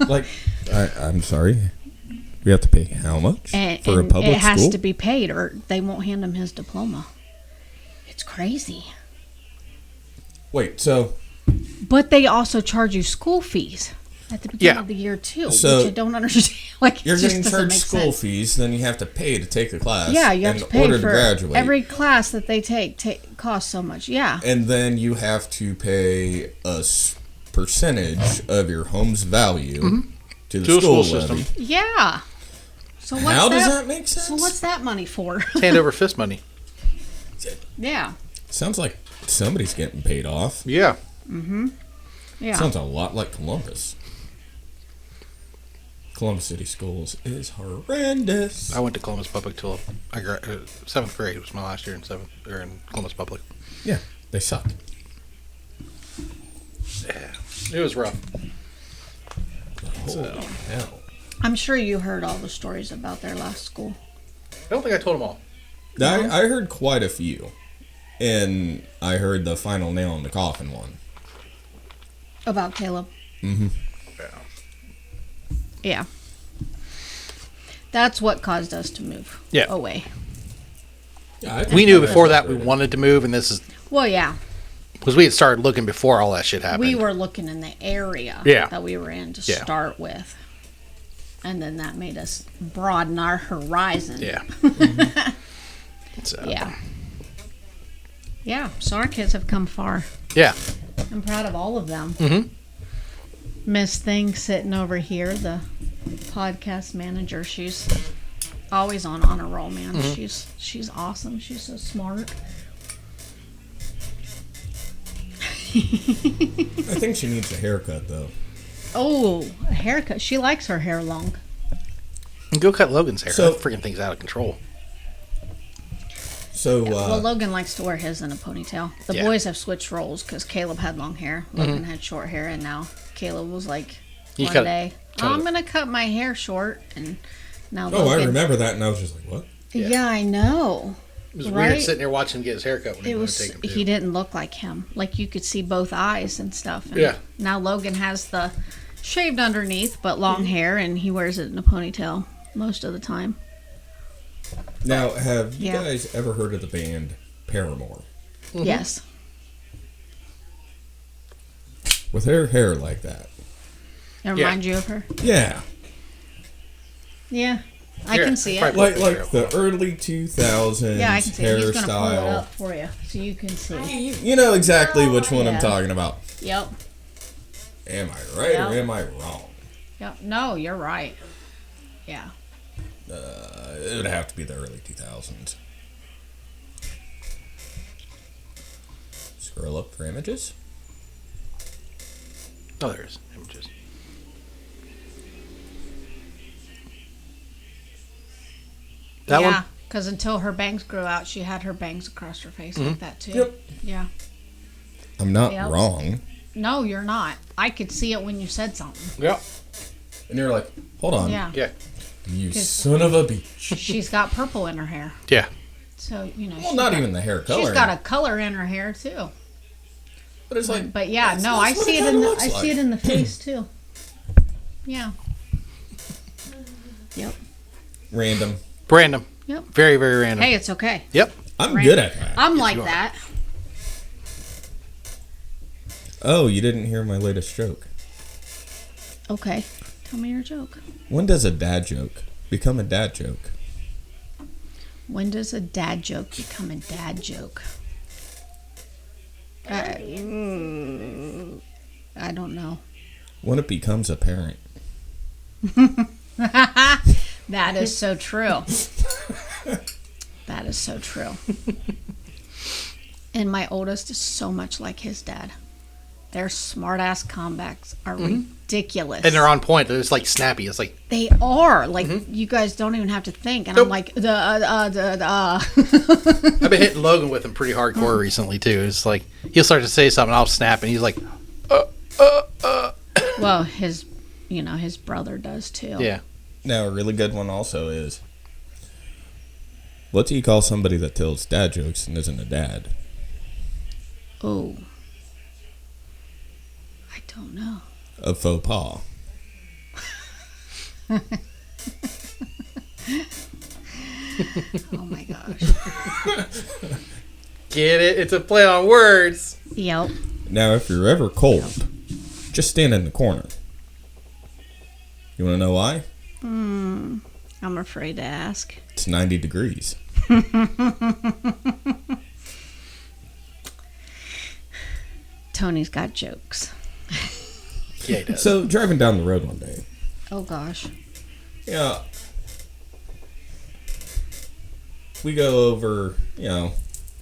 Like, I'm sorry. We have to pay how much for a public it has school? to be paid, or they won't hand him his diploma. It's crazy. Wait, so But they also charge you school fees at the beginning Yeah. of the year too, So, which I don't understand. Like, it you're just getting doesn't charged make school sense. fees, then you have to pay to take the class. Yeah, you have in to pay order for to graduate. every class that they take costs so much. Yeah, And then you have to pay a percentage of your home's value to the To a school school levy. system. yeah. So what's How does that make sense? So what's that money for? Hand over fist money. Yeah, Sounds like somebody's getting paid off. Yeah. yeah. Sounds a lot like Columbus. Columbus City Schools is horrendous. I went to Columbus Public till I 7th grade was my last year in in Columbus Public. Yeah, they suck. Yeah. It was rough. Holy hell. I'm sure you heard all the stories about their last school. I don't think I told them all. I heard quite a few. And I heard the final nail in the coffin one. About Caleb. Mm-hmm. Yeah. That's what caused us to move away. Yeah, We knew before that we wanted to move, and this is Well, yeah. because we had started looking before all that shit happened. We were looking in the area Yeah. that we were in to Yeah. start with. And then that made us broaden our horizon. Yeah. So, Yeah. Yeah. So our kids have come far. Yeah. I'm proud of all of them. Mhm. Miss Thing sitting over here, the podcast manager, she's always on honor roll, man. She's awesome. She's so smart. I think she needs a haircut, though. Oh, a haircut. She likes her hair long. And go cut Logan's hair. So- That freaking thing's out of control. So, Well, Logan likes to wear his in a ponytail. The Yeah. boys have switched roles because Caleb had long hair. Logan had short hair, and now Caleb was like, You one cut it. day, Cut I'm it. going to cut my hair short. And now oh, I Logan. remember that, and I was just like, what? Yeah, I know. It was Right? weird sitting there watching him get his haircut when he It wanted was. to take him to. He didn't look like him. Like you could see both eyes and stuff. And Yeah. Now Logan has the shaved underneath, but long hair, and he wears it in a ponytail most of the time. Now, have you Yeah. guys ever heard of the band Paramore? Yes. With her hair like that. It Yeah. reminds you of her. Yeah. Yeah, I Here, can see it. probably- Like the early 2000s Yeah, I can see it. He's gonna pull it hairstyle. up for you so you can see. You know exactly which one I'm Yeah. talking about. Yep. Am I right or Yeah. am I wrong? Yep. No, you're right. Yeah. It would have to be the early 2000s. Scroll up for images. Oh, there is images. That yeah, one? because until her bangs grew out, she had her bangs across her face like that too. Yep. Yeah. I'm not Yep. wrong. No, you're not. I could see it when you said something. Yeah. And you're like, hold on. Yeah. Yeah. You 'Cause- son of a bitch. She's got purple in her hair. Yeah. So, you know. Well, not even the hair color. She's got a color in her hair, too. But it's like. But yeah, no, I see it in the see it in the face too. Yeah. Yep. Random. Yep. Very, very random. Hey, it's okay. Yep. I'm good at that. I'm like that. Oh, you didn't hear my latest joke. Okay. Tell me your joke. When does a dad joke become a dad joke? When does a dad joke become a dad joke? I don't know. When it becomes apparent. That is so true. That is so true. And my oldest is so much like his dad. Their smart-ass comebacks are ridiculous. And they're on point. They're just like snappy. It's like they are. Like, you guys don't even have to think. And Nope. I'm like, I've been hitting Logan with him pretty hardcore recently too. It's like he'll start to say something, I'll snap, and he's like, Well, his brother does too. Yeah. Now, a really good one also is, what do you call somebody that tells dad jokes and isn't a dad? Oh. I don't know. A faux pas. Oh my gosh. Get it? It's a play on words. Yep. Now, if you're ever cold, just stand in the corner. You want to know why? I'm afraid to ask. It's 90 degrees. Tony's got jokes. Yeah, he does. So, driving down the road one day, Oh gosh. yeah, we go over,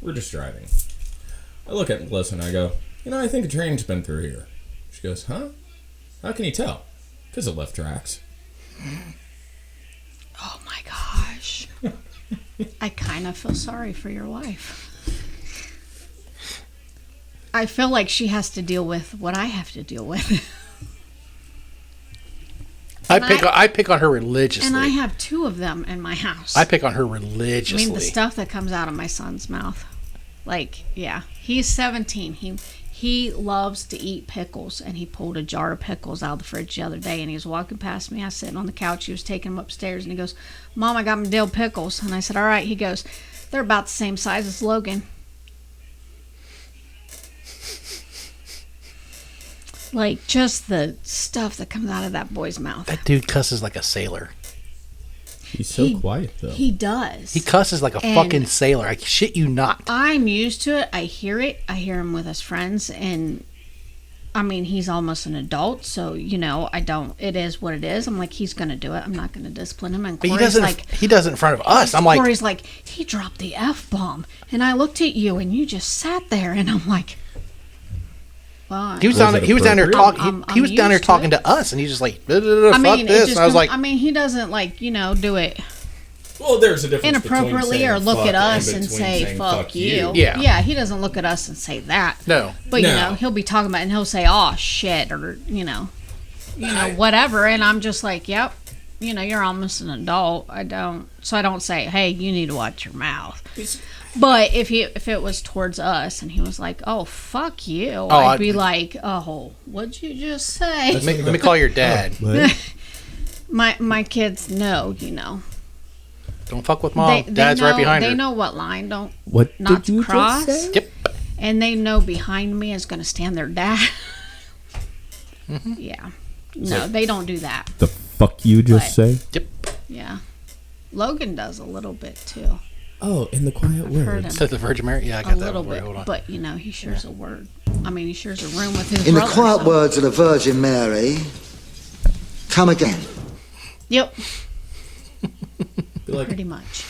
we're just driving. I look at Melissa and I go, I think a train's been through here. She goes, huh? How can you tell? Because it left tracks. Oh my gosh. I kind of feel sorry for your wife. I feel like she has to deal with what I have to deal with. I pick on her religiously. And I have 2 of them in my house. I pick on her I religiously. mean, the stuff that comes out of my son's mouth. Like, yeah. He's 17. He loves to eat pickles, and he pulled a jar of pickles out of the fridge the other day, and he was walking past me. I was sitting on the couch. He was taking them upstairs, and he goes, Mom, I got my dill pickles. And I said, all right. He goes, they're about the same size as Logan. Like, just the stuff that comes out of that boy's mouth. That dude cusses like a sailor. He's so quiet, though. He does. He cusses like a fucking sailor. I shit you not. I'm used to it. I hear it. I hear him with his friends, and I mean, he's almost an adult, so it is what it is. I'm like, he's gonna do it. I'm not gonna discipline him. And But Corey's he does it in front of us. I'm like, Corey's like, he dropped the F-bomb, and I looked at you, and you just sat there, and I'm like, well, he was down there talking. I'm He was down there used to talking it. to us, and he's just like, fuck this. And I was like, I mean, he doesn't do it Well, there's a difference inappropriately between or look saying at fuck us and between say saying fuck you. Yeah. He doesn't look at us and say that. no. But No. he'll be talking about it and he'll say, "Oh shit," or whatever, and I'm just like, "Yep, you're almost an adult." I don't say, "Hey, you need to watch your mouth." But if it was towards us and he was like, "Oh fuck you," I'd be like, "Oh, what'd you just say?" Let me call your dad. My kids know, Don't fuck with mom. Dad's right behind her. They know what line not did to cross. Just say? Yep. And they know behind me is going to stand their dad. Yeah. No, they don't do that. The fuck you just But- say? Yep. Yeah. Logan does a little bit too. Oh, in the quiet I've heard words. him To the Virgin Mary. Yeah, I a got that. little One. bit. Hold on. But, he shares a word. I mean, he shares a room with his In the brother. quiet so- words of the Virgin Mary, come again. Yep. Be like, Pretty much.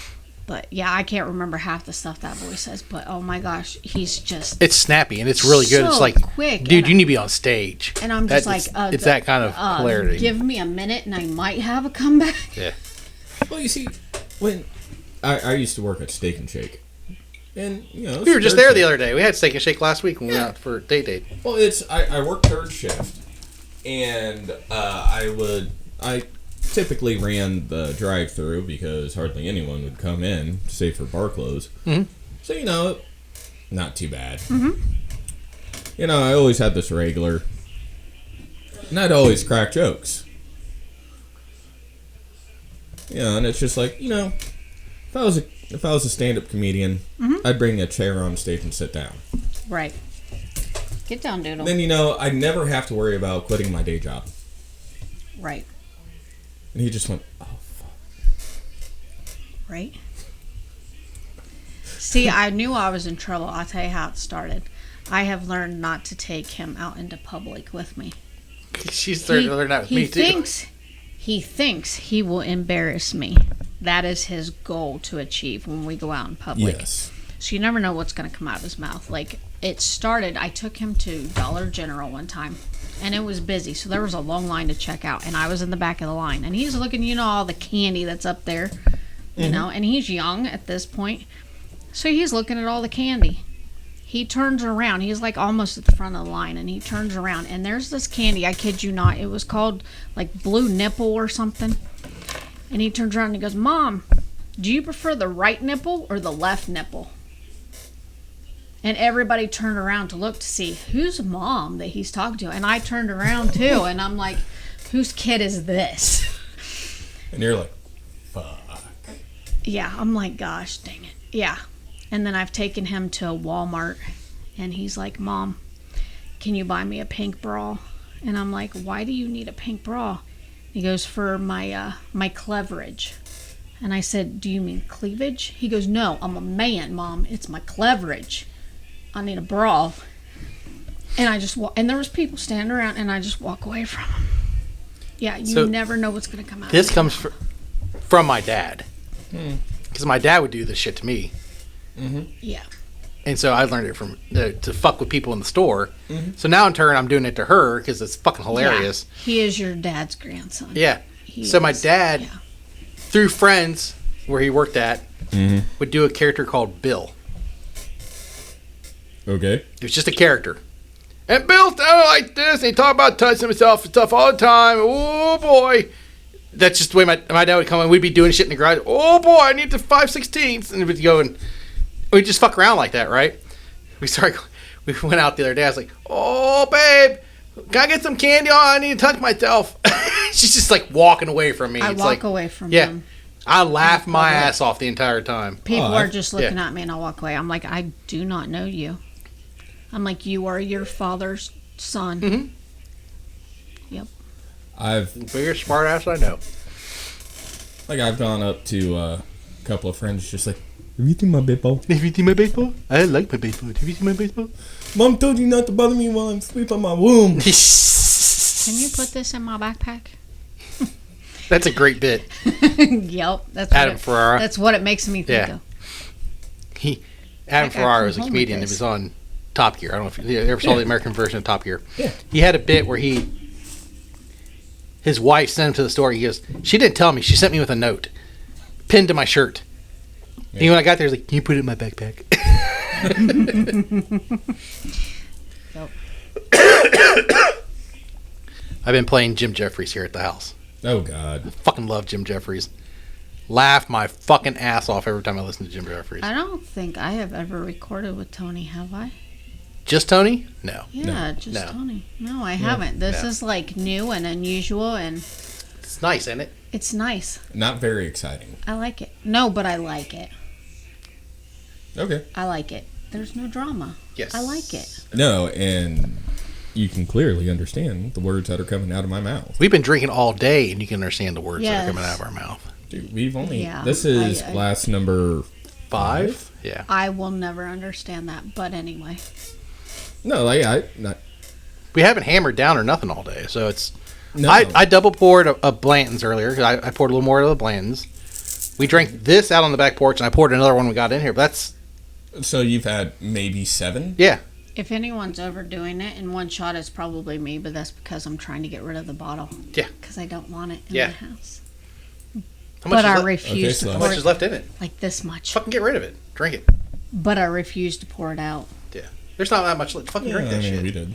But, yeah, I can't remember half the stuff that boy says. But, oh, my gosh, he's just... It's snappy and it's really good. It's So like, quick, dude, and you need to be on stage. And I'm just It's like... that kind of clarity. Give me a minute and I might have a comeback. Yeah. well, you see, when I used to work at Steak and Shake, and We were just there the other day. We had Steak and Shake last week when we went out for date. Well, I worked third shift, and I typically ran the drive-through because hardly anyone would come in, save for bar clothes. Mhm. So, not too bad. I always had this regular, and I'd always crack jokes. And it's just like, if I was a stand-up comedian, I'd bring a chair on stage and sit down. Right. Get down, Doodle. Then, I'd never have to worry about quitting my day job. Right. And he just went, oh, fuck. Right. See, I knew I was in trouble. I'll tell you how it started. I have learned not to take him out into public with me. She's starting to learn that with me, too. He thinks he will embarrass me. That is his goal to achieve when we go out in public. Yes. So you never know what's going to come out of his mouth. Like, it started, I took him to Dollar General one time, and it was busy, so there was a long line to check out, and I was in the back of the line, and he's looking, all the candy that's up there, and he's young at this point, so he's looking at all the candy. He turns around, he's like almost at the front of the line, and he turns around, and there's this candy, I kid you not, it was called like Blue Nipple or something, and he turns around and he goes, Mom, do you prefer the right nipple or the left nipple? And everybody turned around to look to see whose mom that he's talking to. And I turned around too, and I'm like, whose kid is this? And you're like, fuck. Yeah, I'm like, gosh, dang it. Yeah. And then I've taken him to Walmart, and he's like, Mom, can you buy me a pink bra? And I'm like, why do you need a pink bra? He goes, for my cleavage. And I said, do you mean cleavage? He goes, no, I'm a man, Mom. It's my cleavage. I need a bra. And I just walk, and there was people standing around, and I just walk away from them. Yeah, you never know what's going to come out. This comes from my dad. Because my dad would do this shit to me. Yeah. And so I learned it from to fuck with people in the store. So now in turn I'm doing it to her because it's fucking hilarious. Yeah. He is your dad's grandson. Yeah. He so my is, dad, yeah. through friends where he worked at, would do a character called Bill. Okay. It was just a character. And Bill's down like this, and he talk about touching himself and stuff all the time. Oh boy. That's just the way my dad would come in. We'd be doing shit in the garage. Oh boy, I need the 5/16. And we'd go and we'd just fuck around like that, right? We went out the other day. I was like, oh babe, can I get some candy? Oh, I need to touch myself. She's just like walking away from me. I It's walk like, away from yeah. him. I laugh my ass off the entire time. People are just looking yeah. at me, and I walk away. I'm like, I do not know you. I'm like, you are your father's son. Yep. Biggest smart ass I know. I've gone up to a couple of friends just like, have you seen my baseball? Have you seen my baseball? I like my baseball. Have you seen my baseball? Mom told you not to bother me while I'm asleep on my womb. Can you put this in my backpack? That's a great bit. Yep. That's Adam Ferrara. That's what it makes me think Yeah. of. Adam That guy Ferrara come was a home with comedian. It this. was on Top Gear. I don't know if you ever saw the American version of Top Gear. Yeah. He had a bit where his wife sent him to the store. He goes, she didn't tell me. She sent me with a note pinned to my shirt. Yeah. And when I got there, he's like, can you put it in my backpack? I've been playing Jim Jeffries here at the house. Oh, God. Fucking love Jim Jeffries. Laugh my fucking ass off every time I listen to Jim Jeffries. I don't think I have ever recorded with Tony, have I? Just Tony? No. Yeah, just No. Tony. No, I haven't. This No. is like new and unusual, and It's nice, isn't it? it's nice. Not very exciting. I like it. No, but I like it. Okay. I like it. There's no drama. Yes. I like it. No, and you can clearly understand the words that are coming out of my mouth. We've been drinking all day, and you can understand the words that Yes. are coming out of our mouth. Dude, we've only... Yeah, this is I- glass number 5? Yeah. I will never understand that, but anyway. No, not... We haven't hammered down or nothing all day, so it's... No. I double poured a Blanton's earlier. 'Cause I poured a little more of the Blanton's. We drank this out on the back porch, and I poured another one we got in here. But that's... So you've had maybe 7? Yeah. If anyone's overdoing it in one shot, it's probably me, but that's because I'm trying to get rid of the bottle. Yeah. Because I don't want it in Yeah. my house. How much But I is refuse Okay, to so- How pour much it is left in it? like this much. Fucking get rid of it. Drink it. But I refuse to pour it out. Yeah. There's not that much left. Fucking Yeah, drink that shit. we did.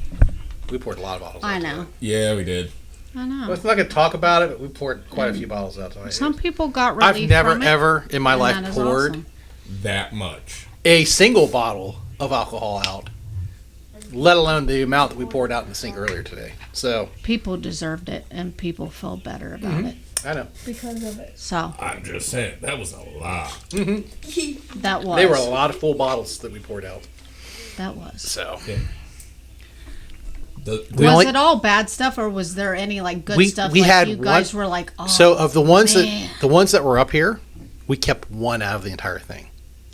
We poured a lot of bottles. I out know. Yeah, we did. I know. Let's not going to talk about it, but we poured quite a few bottles out tonight. Some people got relief I've never, from it, ever in my and life that is poured awesome. That much. a single bottle of alcohol out, let alone the amount that we poured out in the sink earlier today. So, People deserved it, and people felt better about it I know. because of it. So I'm just saying, that was a lot. that was. They were a lot of full bottles that we poured out. That was. So, Was only- it all bad stuff, or was there any like good We- stuff? we like had you guys one- were like, oh. so of the ones man. that were up here, we kept one out of the entire thing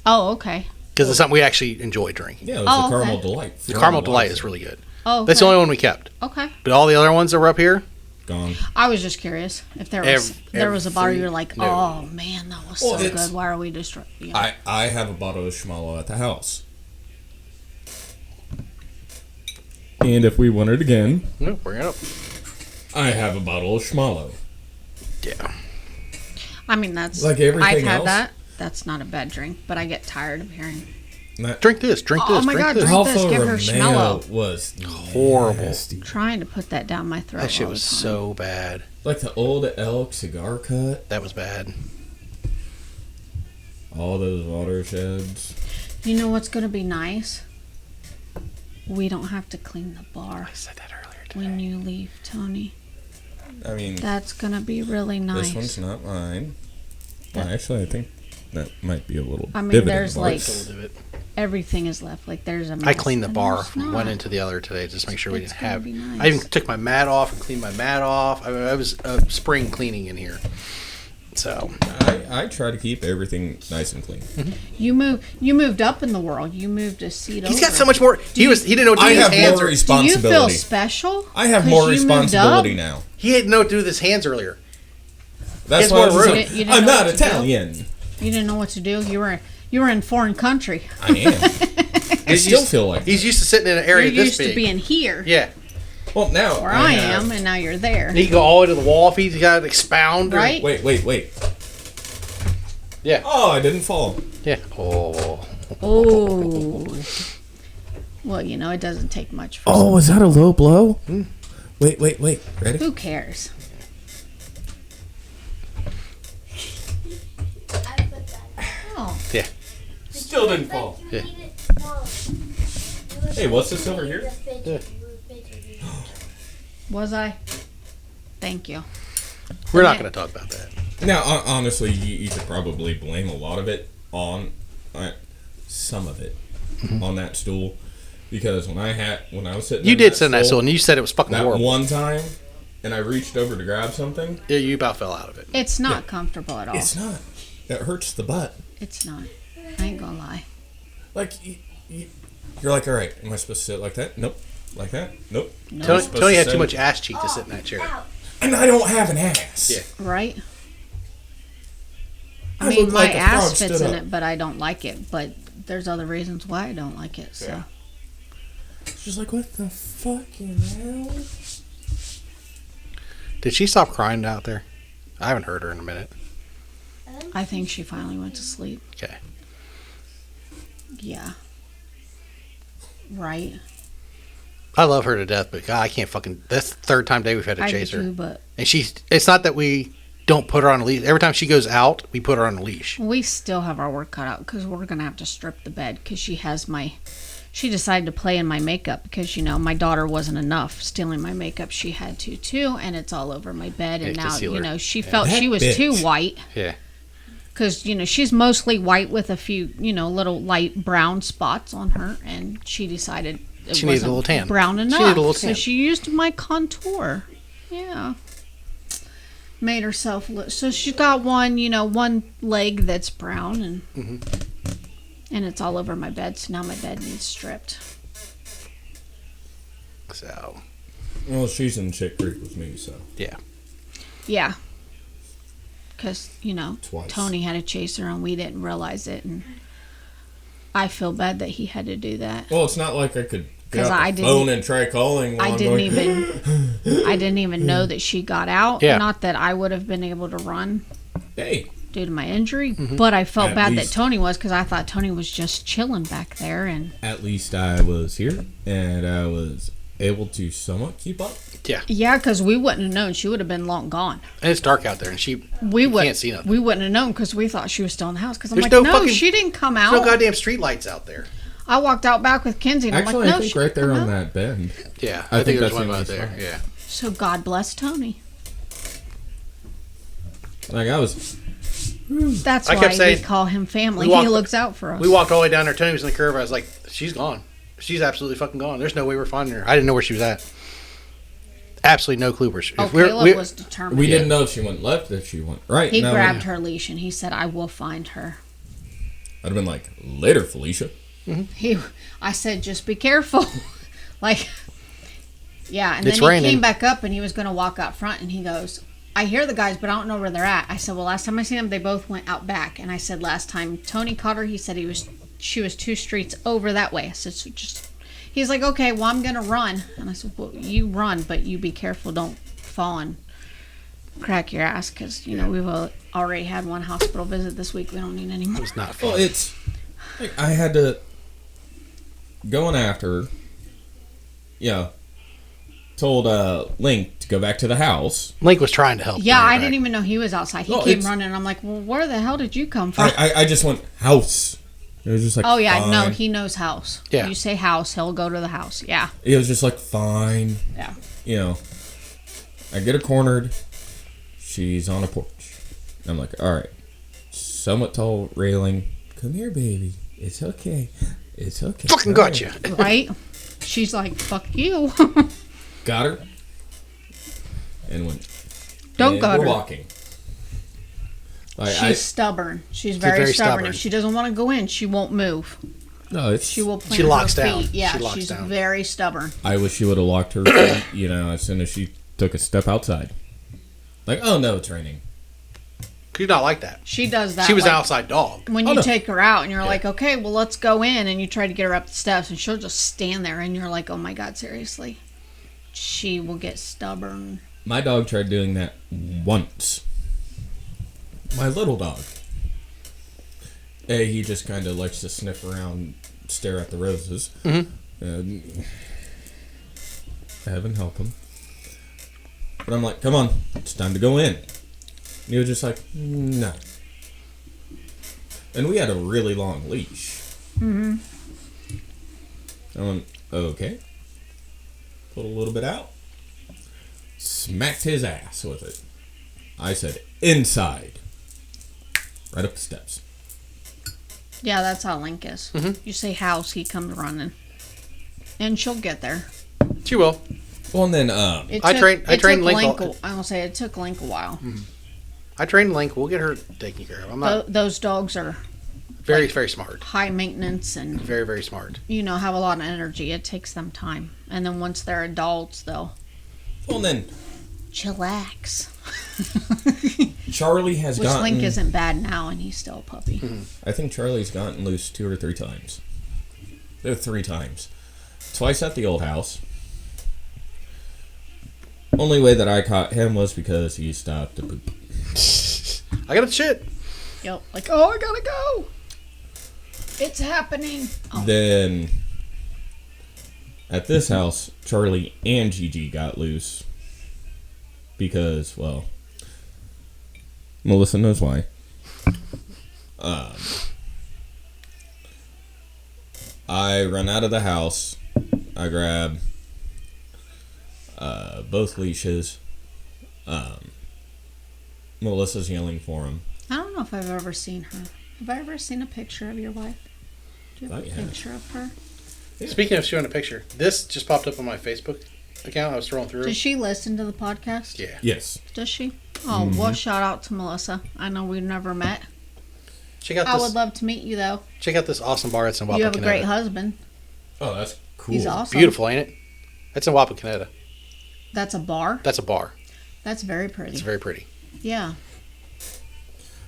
Oh, okay. because it's something we actually enjoy drinking. Yeah, it was Oh, a caramel okay. delight. The caramel delight is really good. Oh, okay. That's the only one we kept. Okay. But all the other ones that were up here, gone. I was just curious if there was a bottle every- you're like, no. oh man, that was Well, so it's- good. Why are we destroying? You know. I have a bottle of Schmalo at the house. And if we want it again, no, bring it up. I have a bottle of Schmalo. Yeah. I mean, that's Like everything I've had else? that. That's not a bad drink, but I get tired of hearing. Drink this. Drink Oh this. my drink God, this. drink this. Alfa Give her Romeo Schmello. was Horrible. nasty. Trying to put that down my throat. That shit all was the time. so bad. Like the old elk cigar cut. That was bad. All those watersheds. You know what's gonna be nice? We don't have to clean the bar I said that earlier today. when you leave, Tony. I mean, That's gonna be really nice. this one's not mine. Well, actually, I think that might be a little I mean, divot in there's the bar. like So we'll do it. everything is left. Like there's a. I mess, cleaned the and bar there's from not. one end to the other today just to make sure we It's didn't gonna have. be nice. I even took my mat off and cleaned my mat off. I was spring cleaning in here. So I try to keep everything nice and clean. You moved up in the world. You moved a seat over. he's got so much more. He didn't know what to do I with his have hands. more Do you responsibility. feel special? I have 'Cause more you moved responsibility up? now. He didn't know what to do with his hands earlier. That's has why I more was room. like, You didn't I'm know not what to do? Italian. You didn't know what to do. You were in foreign country. I am. I still feel like He's used to sitting in an area You're this used to big. being here, Yeah, well now where I have- am, and now you're there. he can go all the way to the wall if he's got to expound. Right? Wait. Yeah. Oh, I didn't fall. Yeah. Oh. Oh. Well, it doesn't take much for Oh, was that a low blow? Wait. Ready? Who cares? Oh, Yeah. Still didn't fall. Yeah. Hey, what's this over here? was I? Thank you. We're not going to talk about that. Now, honestly, you could probably blame a lot of it on some of it on that stool, because when I was sitting, You in did sit in that stool, and you said it was fucking that horrible. one time, and I reached over to grab something. Yeah, you about fell out of it. It's not comfortable at all. It's not. It hurts the butt. It's not. I ain't gonna lie. Like you're like, all right, am I supposed to sit like that? Nope. Like that? Nope. Tony, supposed Tony to had sit- too much ass cheek to sit in that chair. And I don't have an ass. Yeah. Right? I I mean, look my like a ass frog fits stood in up. it, but I don't like it. But there's other reasons why I don't like it. So Yeah. She's like, what the fucking hell? Did she stop crying out there? I haven't heard her in a minute. I think she finally went to sleep. Okay. Yeah. Right? I love her to death, but God, I can't fucking. That's the third time today we've had to I do chase her. too, but And it's not that we don't put her on a leash. Every time she goes out, we put her on a leash. we still have our work cut out because we're going to have to strip the bed because she decided to play in my makeup because, my daughter wasn't enough stealing my makeup. She had to too, and it's all over my bed. And Yeah, now, concealer. she felt that she was bitch. too white. Yeah. Because, she's mostly white with a few, little light brown spots on her. And she decided it She needed a wasn't little tan. brown She enough. needed a little So tan. she used my contour. Yeah. Made herself look. So she's got one leg that's brown. And and it's all over my bed. So now my bed needs stripped. So, Well, she's in Chick Creek with me, so. yeah. Yeah. Because, Twice. Tony had a chaser and we didn't realize it. And I feel bad that he had to do that. Well, it's not like I could get 'Cause out I the didn't- phone and try calling while I I'm didn't going, I didn't even know that she got out. Yeah. Not that I would have been able to run hey, due to my injury, but I felt At bad least- that Tony was because I thought Tony was just chilling back there. And at least I was here, and I was able to somewhat keep up. Yeah. Yeah, because we wouldn't have known. She would have been long gone. And it's dark out there, and We can't see nothing. We wouldn't have known because we thought she was still in the house. Because I'm There's like, no no, fucking- she didn't come out. There's no goddamn street lights out there. I walked out back with Kenzie, and Actually, I'm like, I no, think she right didn't there come on out. that bend. Yeah, I I, think think there's that's one the out only there. spot. Yeah. So God bless Tony. Like I was. That's I why kept saying- we call him family. we walked- He looks out for us. We walked all the way down there. Tony was in the curve. I was like, she's gone. She's absolutely fucking gone. There's no way we're finding her. I didn't know where she was at. Absolutely no clue where she Oh, if we're- Caleb we're- was determined. We didn't know if she went left, if she went right. He Now, grabbed her leash and he said, "I will find her." I'd have been like, later, Felicia. I said, "Just be careful." Like, yeah. And It's then he raining. came back up and he was going to walk out front and he goes, "I hear the guys, but I don't know where they're at." I said, "Well, last time I seen them, they both went out back." And I said, "Last time Tony caught her, he said she was 2 streets over that way." I said, "So just." He's like, "Okay, well, I'm going to run." And I said, "Well, you run, but you be careful. Don't fall and crack your ass because, you know, we've already had one hospital visit this week. We don't need any more." It's not fun. Well, it's like I had to going after her. Yeah, told Link to go back to the house. Link was trying to help. Yeah, bring her I back. didn't even know he was outside. He Oh, came it's- running. And I'm like, "Well, where the hell did you come from?" I just went house. It was just like, Oh, yeah, no, fine. he knows house. Yeah. You say house, he'll go to the house. Yeah. It was just like fine. Yeah. You know, I get her cornered. She's on a porch. I'm like, all right, somewhat tall railing. Come here, baby. It's okay. It's okay. Fucking All got you. Right? She's like, "Fuck you." Got her. And went. Don't and got we're her. walking. Like, She's stubborn. She's very, very stubborn. stubborn. If she doesn't want to go in, she won't move. no, it's. She will plant She locks her down. feet. Yeah, She locks she's down. very stubborn. I wish she would have locked her feet, you know, as soon as she took a step outside. Like, oh no, it's raining. She's not like that. She does that. She was an like, outside dog. when Oh, you no. take her out and you're like, "Okay, well, let's go in," and you try to get her up the steps, and she'll just stand there, and you're like, "Oh my God, seriously?" She will get stubborn. My dog tried doing that once. My little dog. He just kind of likes to sniff around, stare at the roses. Mm-hmm. Heaven help him. But I'm like, come on, it's time to go in. And he was just like, no. And we had a really long leash. Mm-hmm. I went, okay. Pulled a little bit out. Smacked his ass with it. I said, inside. Right up the steps. Yeah, that's how Link is. You say house, he comes running, and she'll get there. She will. Well, and then, It I took- trained it took Link. I will say it took Link a while. I trained Link. We'll get her taken care of. I'm not Those dogs are very, very smart. high maintenance and, Very, very smart. you know, have a lot of energy. It takes them time, and then once they're adults, they'll well, and then chillax. Charlie has Which gotten... Link isn't bad now, and he's still a puppy. I think Charlie's gotten loose 2 or 3 times. There 3 times. Twice at the old house. Only way that I caught him was because he stopped to poop. I got a shit. Yep. Like, oh, I gotta go. It's happening. Oh, Then, at this house, Charlie and Gigi got loose. Because, well, Melissa knows why. I run out of the house. I grab both leashes. Melissa's yelling for him. I don't know if I've ever seen her. Have I ever seen a picture of your wife? Do you have Oh, a yeah. picture of her? Speaking of showing a picture, this just popped up on my Facebook account. I was scrolling through. Does she listen to the podcast? Yeah. Yes. Does she? Oh, well, shout out to Melissa. I know we've never met. Check out I this. would love to meet you, though. Check out this awesome bar. It's in Wappa, You have a great Canada. husband. Oh, that's cool. He's awesome. Beautiful, ain't it? That's in Wappa, Canada. That's a bar. That's a bar. That's very pretty. It's very pretty. Yeah.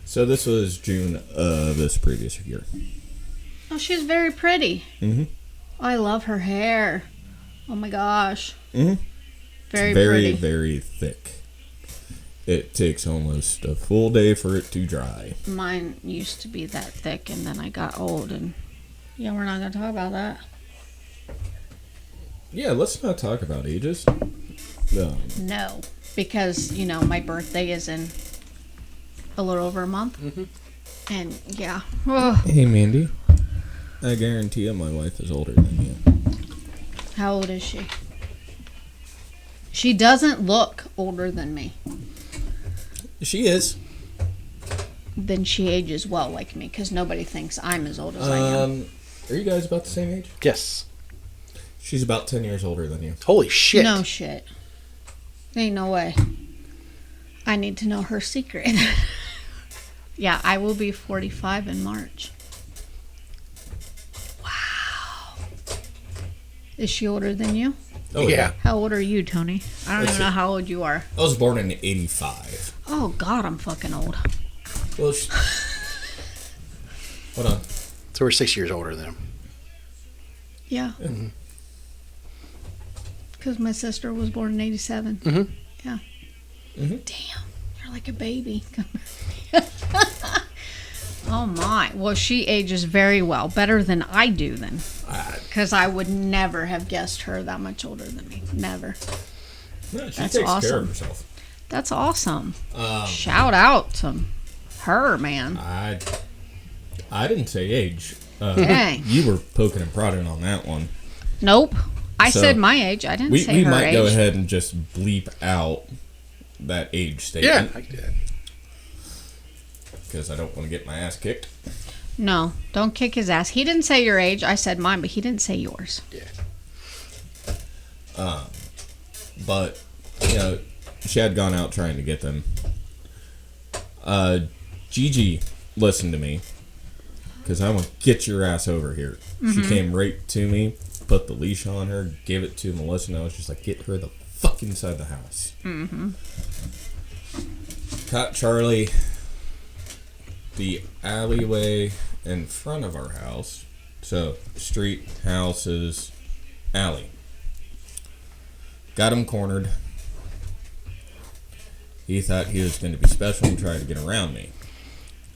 So this was June of this previous year. Oh, she's very pretty. Mhm. I love her hair. Oh my gosh. Mhm. Very, Very, pretty. very thick. It takes almost a full day for it to dry. Mine used to be that thick, and then I got old, and yeah, we're not gonna talk about that. Yeah, let's not talk about ages. No, because, my birthday is in a little over a month. Mm-hmm. And, yeah. Ugh. Hey, Mandy. I guarantee you my wife is older than you. How old is she? She doesn't look older than me. She is. Then she ages well like me, because nobody thinks I'm as old as I am. Are you guys about the same age? Yes. She's about 10 years older than you. Holy shit. No shit. Ain't no way. I need to know her secret. Yeah, I will be 45 in March. Wow. Is she older than you? Oh, Yeah. How old are you, Tony? I don't Let's even know see. how old you are. I was born in 85. Oh, God, I'm fucking old. Well, hold on. So we're 6 years older than him. Yeah. Because my sister was born in 87. Mhm. Yeah. Mhm. Damn, you're like a baby. Oh my. Well, she ages very well. Better than I do then. Because I would never have guessed her that much older than me. Never. No, she That's takes care awesome. of herself. That's awesome. Shout out to her, man. I didn't say age. Dang. You were poking and prodding on that one. Nope. I So, said my age. I didn't We say her might age. go ahead and just bleep out that age Yeah. statement. I can do that. Because I don't want to get my ass kicked. No, don't kick his ass. He didn't say your age. I said mine, but he didn't say yours. But, she had gone out trying to get them. Gigi listened to me. Because I want to get your ass over here. She came right to me, put the leash on her, gave it to Melissa, and I was just like, get her the fuck inside the house. Caught Charlie the alleyway in front of our house. So, street, houses, alley. Got him cornered. He thought he was going to be special and try to get around me.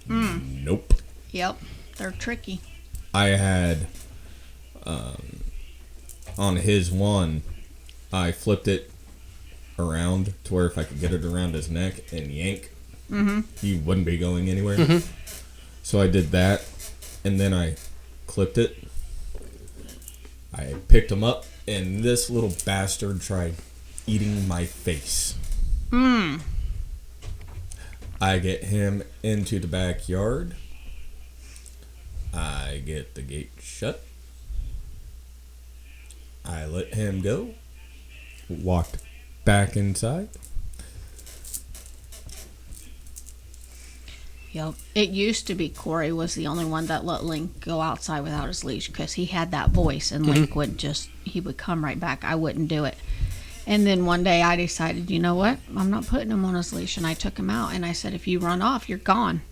Nope. Yep, they're tricky. I had, on his one, I flipped it around to where if I could get it around his neck and yank, he wouldn't be going anywhere. So I did that, and then I clipped it. I picked him up, and this little bastard tried eating my face. I get him into the backyard. I get the gate shut. I let him go. Walked back inside. Yep. It used to be Corey was the only one that let Link go outside without his leash because he had that voice and Link would he would come right back. I wouldn't do it. And then one day I decided, you know what? I'm not putting him on his leash. And I took him out and I said, if you run off, you're gone.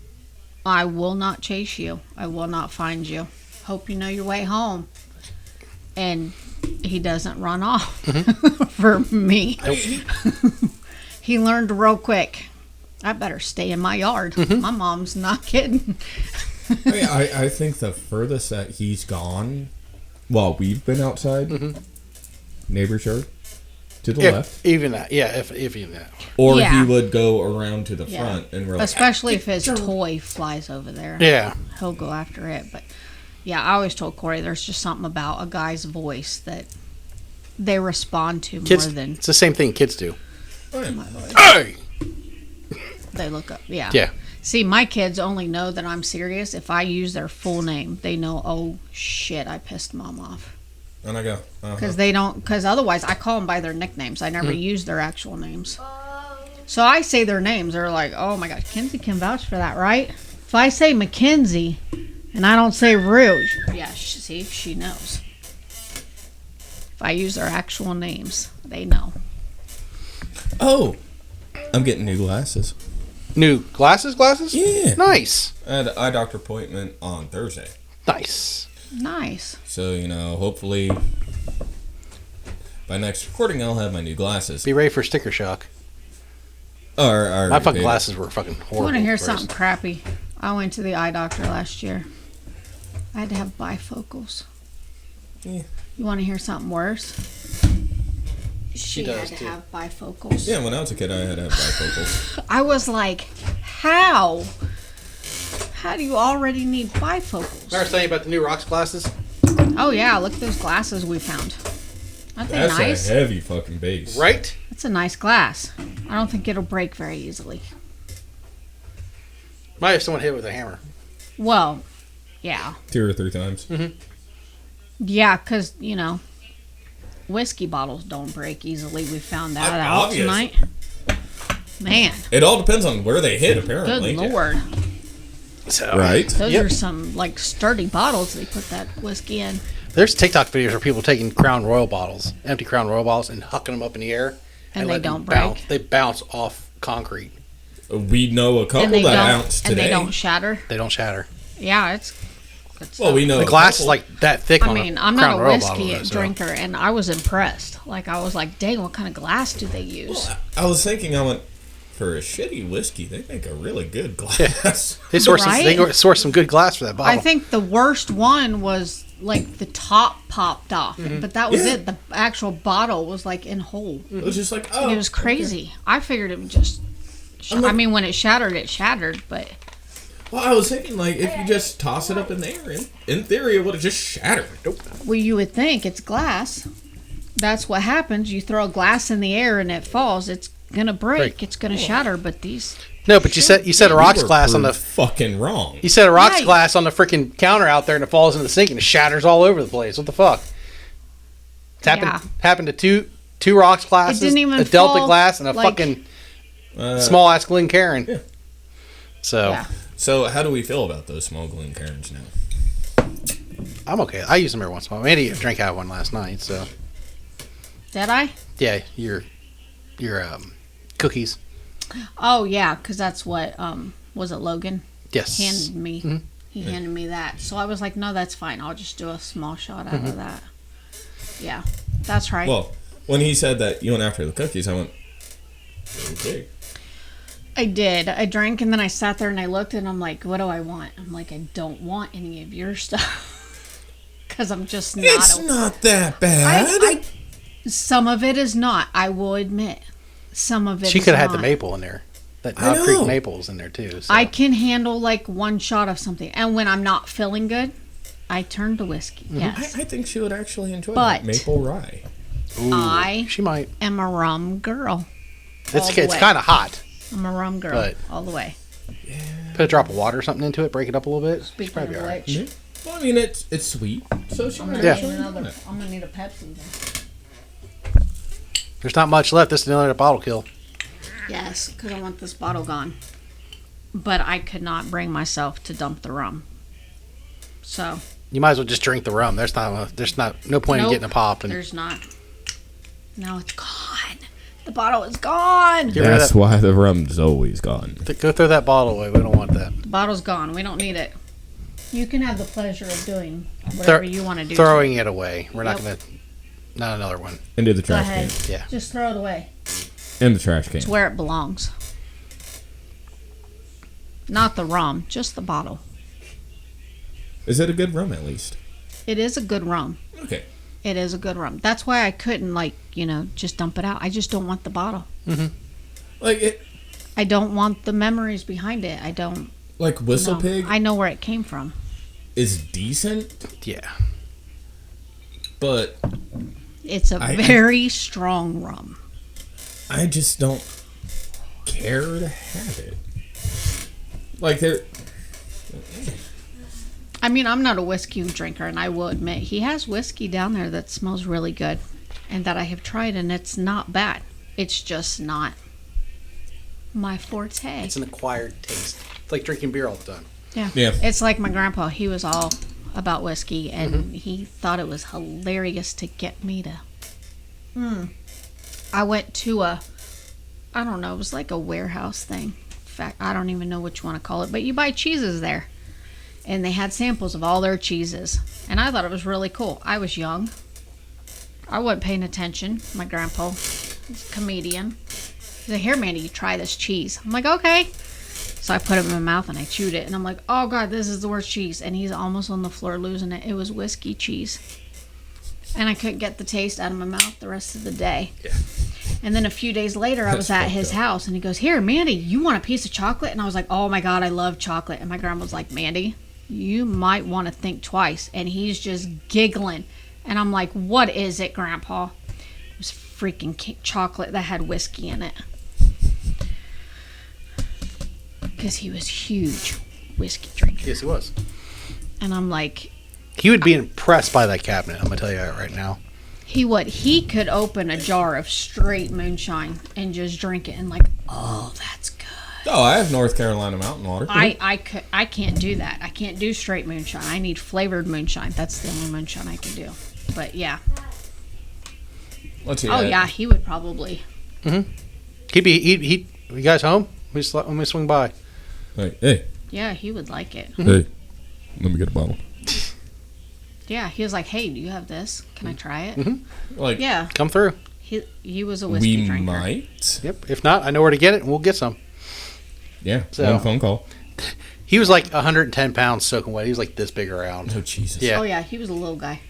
I will not chase you. I will not find you. Hope you know your way home. And he doesn't run off for me. He learned real quick. I better stay in my yard. My mom's not kidding. I think the furthest that he's gone while we've been outside, neighbor's yard, to the left. Even that. Yeah, if even that. Or Yeah. he would go around to the Yeah. front and we're like, Especially if his toy flies over there. Yeah. He'll go after it. But yeah, I always told Corey there's just something about a guy's voice that they respond to Kids, more than it's the same thing kids do. "Oh, my voice. Hey! They look up. Yeah. Yeah. See, my kids only know that I'm serious if I use their full name. They know, oh shit, I pissed mom off. and I go, Because otherwise I call them by their nicknames. I never use their actual names. So I say their names. They're like, oh my gosh, Kenzie can vouch for that, right? If I say Mackenzie and I don't say Rouge, yeah, see, she knows. If I use their actual names, they know. oh, I'm getting new glasses. New glasses? Yeah. Nice. I had an eye doctor appointment on Thursday. Nice. Nice. So, hopefully by next recording I'll have my new glasses. Be ready for sticker shock. Or My fucking glasses were fucking I horrible. want to hear at first. something crappy. I went to the eye doctor last year. I had to have bifocals. Yeah. You want to hear something worse? She does, had to too. have bifocals. Yeah, when I was a kid, I had to have bifocals. I was like, how? How do you already need bifocals? Remember I was telling you about the new rocks glasses? Oh yeah, look at those glasses we found. Aren't they That's nice? a heavy fucking base. Right? That's a nice glass. I don't think it'll break very easily. Might have someone hit it with a hammer. Well, yeah. 2 or 3 times. Yeah, because, you know, whiskey bottles don't break easily. We found that out Obvious. tonight. Man, It all depends on where they hit, apparently. good lord. So, Right? Those Yep. are some, like, sturdy bottles they put that whiskey in. There's TikTok videos where people taking Crown Royal bottles, empty Crown Royal bottles, and hucking them up in the air. And they letting them don't break. bounce. They bounce off concrete. We know a And couple they that don't, bounced and today. they don't shatter. They don't shatter. Yeah, it's Well, we know The a glass is couple. like that thick I on mean, a I'm Crown not a Royal whiskey bottle, though, so. drinker, and I was impressed. Like, I was like, dang, what kind of glass do they use? I was thinking, for a shitty whiskey, they make a really good glass. They source Right? some good glass for that bottle. I think the worst one was, like, the top popped off. But that was Yeah. it. The actual bottle was, like, in whole. It was just like, oh. It was crazy. I figured it would just... I'm like- I mean, when it shattered, but... Well, I was thinking, like, if you just toss it up in the air, in theory, it would have just shattered. Nope. Well, you would think it's glass. That's what happens. You throw glass in the air and it falls. It's gonna break. It's gonna shatter. But these... No, but you said a rocks glass on the fucking wrong. you set a rocks Right. glass on the freaking counter out there and it falls into the sink and it shatters all over the place. What the fuck? It's happened to two rocks glasses, didn't even a Delta fall, glass, and a like- fucking Uh, small ass Glencairn. Yeah. So Yeah. So, how do we feel about those small Glencairns now? I'm okay. I use them every once in a while. Mandy drank out of one last night. So Did I? yeah, your cookies. Oh, yeah, because that's what... was it Logan? Yes. Handed me. He handed me that. So I was like, no, that's fine. I'll just do a small shot out of that. Yeah, that's right. Well, when he said that you went after the cookies, I went, okay. I did. I drank and then I sat there and I looked and I'm like, what do I want? I'm like, I don't want any of your stuff. Because I'm just not. It's not that bad. Some of it is not. I will admit. Some of it She is could have had not. the maple in there. That I Knob Creek know. maple is in there too. So. I can handle like one shot of something. And when I'm not feeling good, I turn to whiskey. I Yes. think she would actually enjoy But- that maple rye. Ooh, she might. am a rum girl. All It's the way. kind of hot. I'm a rum girl. But- all the way. Put a drop of water or something into it, break it up a little bit. She's Speaking probably of all right. which, Well, I mean, it's sweet, so she I'm might gonna, Yeah. actually need enjoy another, it. I'm gonna need a Pepsi then. There's not much left. This is another bottle kill. Yes, because I want this bottle gone. But I could not bring myself to dump the rum. So You might as well just drink the rum. There's not no point in Nope. getting a pop. And there's not. No, it's gone. The bottle is gone. Get rid of That's that. why the rum's always gone. Go throw that bottle away. We don't want that. The bottle's gone. We don't need it. You can have the pleasure of doing whatever you want to do. Throwing it away. We're not Yep. gonna. Not another one. Into the Go trash ahead. can. Yeah. Just throw it away. In the trash can. It's where it belongs. Not the rum, just the bottle. Is it a good rum at least? It is a good rum. Okay. It is a good rum. That's why I couldn't, just dump it out. I just don't want the bottle. Like it, I don't want the memories behind it. I don't. like Whistle No. Pig I know where it came from. is decent, Yeah. but It's a I- very strong rum. I just don't care to have it. Like there, I mean, I'm not a whiskey drinker, and I will admit he has whiskey down there that smells really good, and that I have tried, and it's not bad. It's just not my forte. It's an acquired taste. It's like drinking beer all the time. yeah. It's like my grandpa. He was all about whiskey, and he thought it was hilarious to get me to. I went to I don't know, it was like a warehouse thing. In fact, I don't even know what you want to call it, but you buy cheeses there. And they had samples of all their cheeses. And I thought it was really cool. I was young. I wasn't paying attention. My grandpa was a comedian. He said, here, Mandy, you try this cheese. I'm like, okay. So I put it in my mouth and I chewed it. And I'm like, oh, God, this is the worst cheese. And he's almost on the floor losing it. It was whiskey cheese. and I couldn't get the taste out of my mouth the rest of the day. Yeah. And then a few days later, I was at his house, and he goes, "Here, Mandy, you want a piece of chocolate?" And I was like, "Oh my God, I love chocolate." And my grandma was like, "Mandy, you might want to think twice." And he's just giggling. And I'm like, "What is it, Grandpa?" It was freaking chocolate that had whiskey in it. Because he was huge whiskey drinker. Yes, he was. And I'm like, He would be impressed by that cabinet. I'm gonna tell you that right now. he could open a jar of straight moonshine and just drink it and like, oh, that's good. Oh, I have North Carolina mountain water. I can't do that. I can't do straight moonshine. I need flavored moonshine. That's the only moonshine I can do. But yeah. Let's hear Oh that. yeah, he would probably. He you guys home? Let me swing by. Like, hey, Yeah, he would like it. hey, let me get a bottle. Yeah, he was like, "Hey, do you have this? Can I try it?" Like, Yeah, Come through. he was a whiskey we drinker. might. Yep. If not, I know where to get it, and we'll get some. Yeah, So- one phone call. He was like 110 pounds soaking wet. He was like this big around. Oh, Jesus. Yeah. Oh yeah, he was a little guy.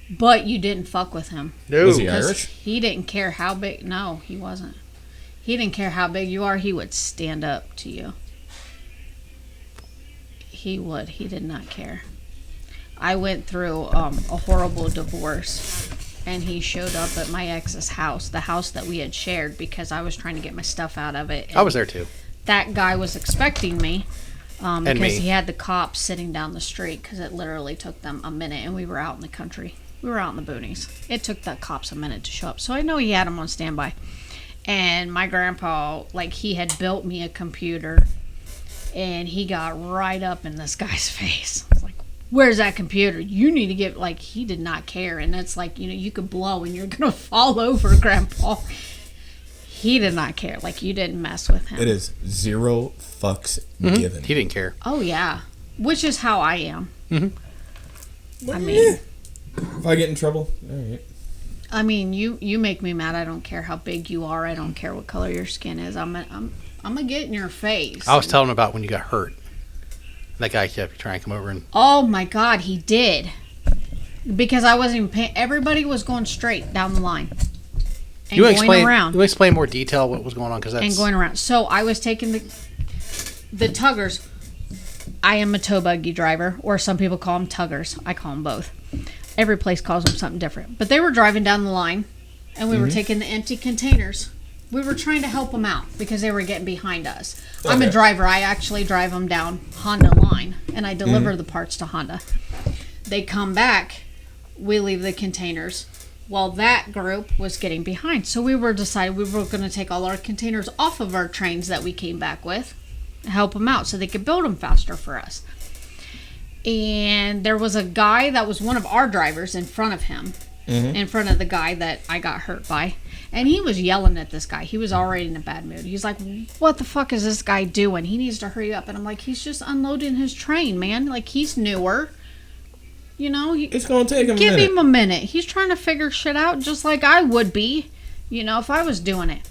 But you didn't fuck with him. No. Was he 'Cause Irish? He didn't care how big. No, he wasn't. He didn't care how big you are. He would stand up to you. He would. He did not care. I went through a horrible divorce, and he showed up at my ex's house, the house that we had shared, because I was trying to get my stuff out of it. I was there too. That guy was expecting me because me. he had the cops sitting down the street because it literally took them a minute, and we were out in the country. We were out in the boonies. It took the cops a minute to show up. So I know he had him on standby. And my grandpa, like, he had built me a computer, and he got right up in this guy's face. I was like, "Where's that computer? You need to get," like, he did not care. And it's like, you could blow and you're going to fall over, Grandpa. He did not care. Like, you didn't mess with him. It is 0 fucks given. He didn't care. Oh, yeah. Which is how I am. Well, I mean, if I get in trouble, all right. you make me mad. I don't care how big you are. I don't care what color your skin is. I'm gonna get in your face. I was telling him about when you got hurt. That guy kept trying to come over and Oh my God, he did. Because I wasn't even paying. Everybody was going straight down the line. And you want going to explain. around. You want to explain more detail what was going on because that's And going around. So I was taking the tuggers. I am a tow buggy driver, or some people call them tuggers. I call them both. Every place calls them something different. But they were driving down the line, and we were taking the empty containers. We were trying to help them out because they were getting behind us. I'm a Okay. driver. I actually drive them down Honda line, and I deliver the parts to Honda. They come back. We leave the containers. Well, that group was getting behind. So we were decided we were going to take all our containers off of our trains that we came back with, help them out so they could build them faster for us. And there was a guy that was one of our drivers in front of him, in front of the guy that I got hurt by. And he was yelling at this guy. He was already in a bad mood. He's like, "What the fuck is this guy doing? He needs to hurry up." And I'm like, "He's just unloading his train, man. Like, he's newer. You know, It's going to take him a give minute. him a minute. He's trying to figure shit out just like I would be, if I was doing it."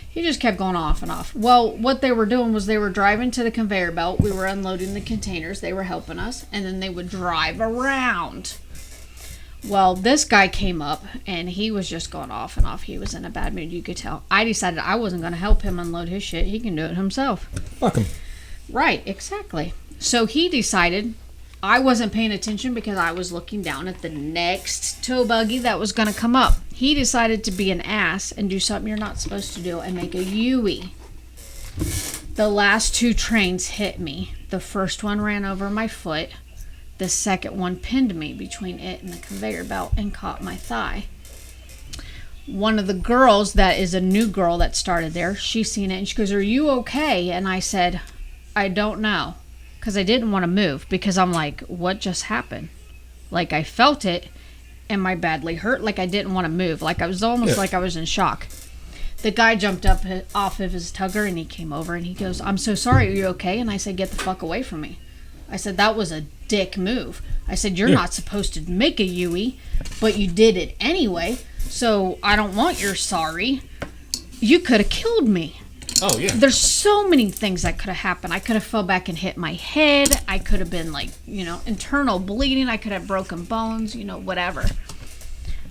He just kept going off and off. Well, what they were doing was they were driving to the conveyor belt. We were unloading the containers. They were helping us. And then they would drive around. Well, this guy came up, and he was just going off and off. He was in a bad mood, you could tell. I decided I wasn't going to help him unload his shit. He can do it himself. Fuck him. Right, exactly. So he decided I wasn't paying attention because I was looking down at the next tow buggy that was going to come up. He decided to be an ass and do something you're not supposed to do and make a U-E. The last two trains hit me. The first one ran over my foot. The second one pinned me between it and the conveyor belt and caught my thigh. One of the girls that is a new girl that started there, she seen it and she goes, "Are you okay?" And I said, "I don't know." Because I didn't want to move because I'm like, what just happened? Like, I felt it. Am I badly hurt? Like, I didn't want to move. Like, I was almost like I was in shock. The guy jumped up off of his tugger and he came over and he goes, "I'm so sorry. Are you okay?" And I said, "Get the fuck away from me." I said, "That was a dick move." I said, "You're not supposed to make a UE, but you did it anyway. So I don't want your sorry. You could have killed me." Oh, yeah. There's so many things that could have happened. I could have fell back and hit my head. I could have been like, internal bleeding. I could have broken bones, whatever.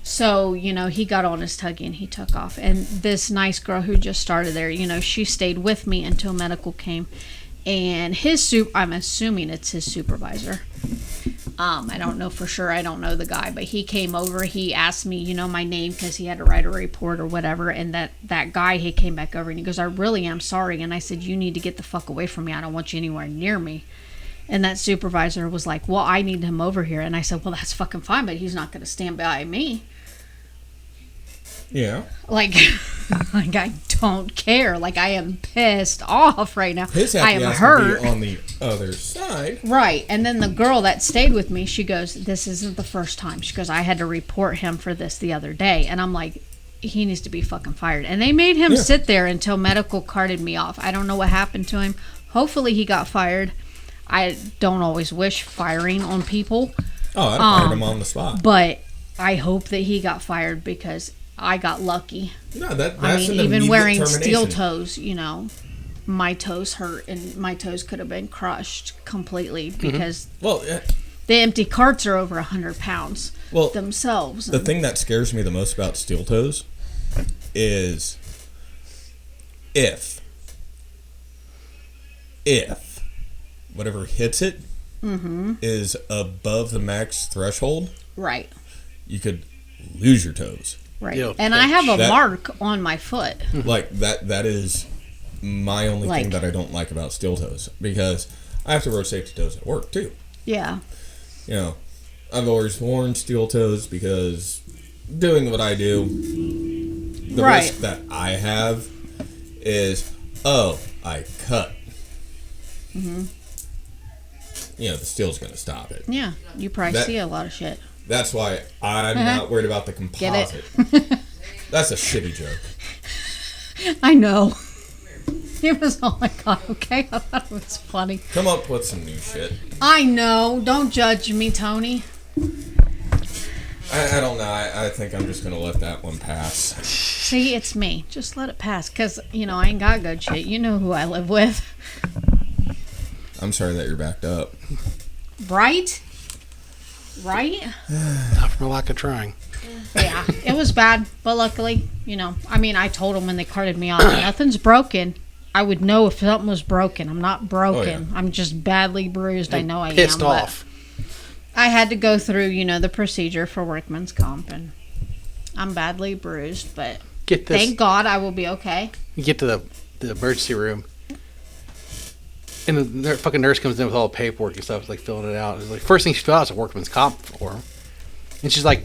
So, he got on his tuggy and he took off. And this nice girl who just started there, she stayed with me until medical came. And I'm assuming it's his supervisor. I don't know for sure. I don't know the guy, but he came over. He asked me, my name because he had to write a report or whatever. And that guy, he came back over and he goes, I really am sorry. And I said, you need to get the fuck away from me. I don't want you anywhere near me. And that supervisor was like, well, I need him over here. And I said, well, that's fucking fine, but he's not going to stand by me. Yeah. Like I don't care. Like, I am pissed off right now. I am hurt. To be on the other side. Right. And then the girl that stayed with me, she goes, this isn't the first time. She goes, I had to report him for this the other day. And I'm like, he needs to be fucking fired. And they made him sit there until medical carted me off. I don't know what happened to him. Hopefully he got fired. I don't always wish firing on people. Oh, I fired him on the spot. But I hope that he got fired because I got lucky. No, that's even wearing steel toes, my toes hurt and my toes could have been crushed completely because the empty carts are over 100 pounds themselves. The thing that scares me the most about steel toes is if whatever hits it is above the max threshold, right, you could lose your toes. Right. And I have a mark on my foot. Like, that is my only thing that I don't like about steel toes. Because I have to wear safety toes at work, too. Yeah. I've always worn steel toes because doing what I do, the risk that I have is, I cut. Mm-hmm. The steel's going to stop it. Yeah. You probably see a lot of shit. That's why I'm not worried about the composite. That's a shitty joke. I know. It was, oh my god, okay? I thought it was funny. Come up with some new shit. I know. Don't judge me, Tony. I don't know. I think I'm just going to let that one pass. See, it's me. Just let it pass. Because, I ain't got good shit. You know who I live with. I'm sorry that you're backed up. Right? Not from a lack of trying. Yeah, it was bad, but luckily, I told them when they carted me off, nothing's broken. I would know if something was broken. I'm not broken. Oh, yeah. I'm just badly bruised. I know I am. Pissed off. I had to go through, the procedure for workman's comp, and I'm badly bruised, but Get this. thank God I will be okay. You get to the emergency room, and the fucking nurse comes in with all the paperwork and stuff, like filling it out. It's like, first thing she fills out is a workman's comp form. And she's like,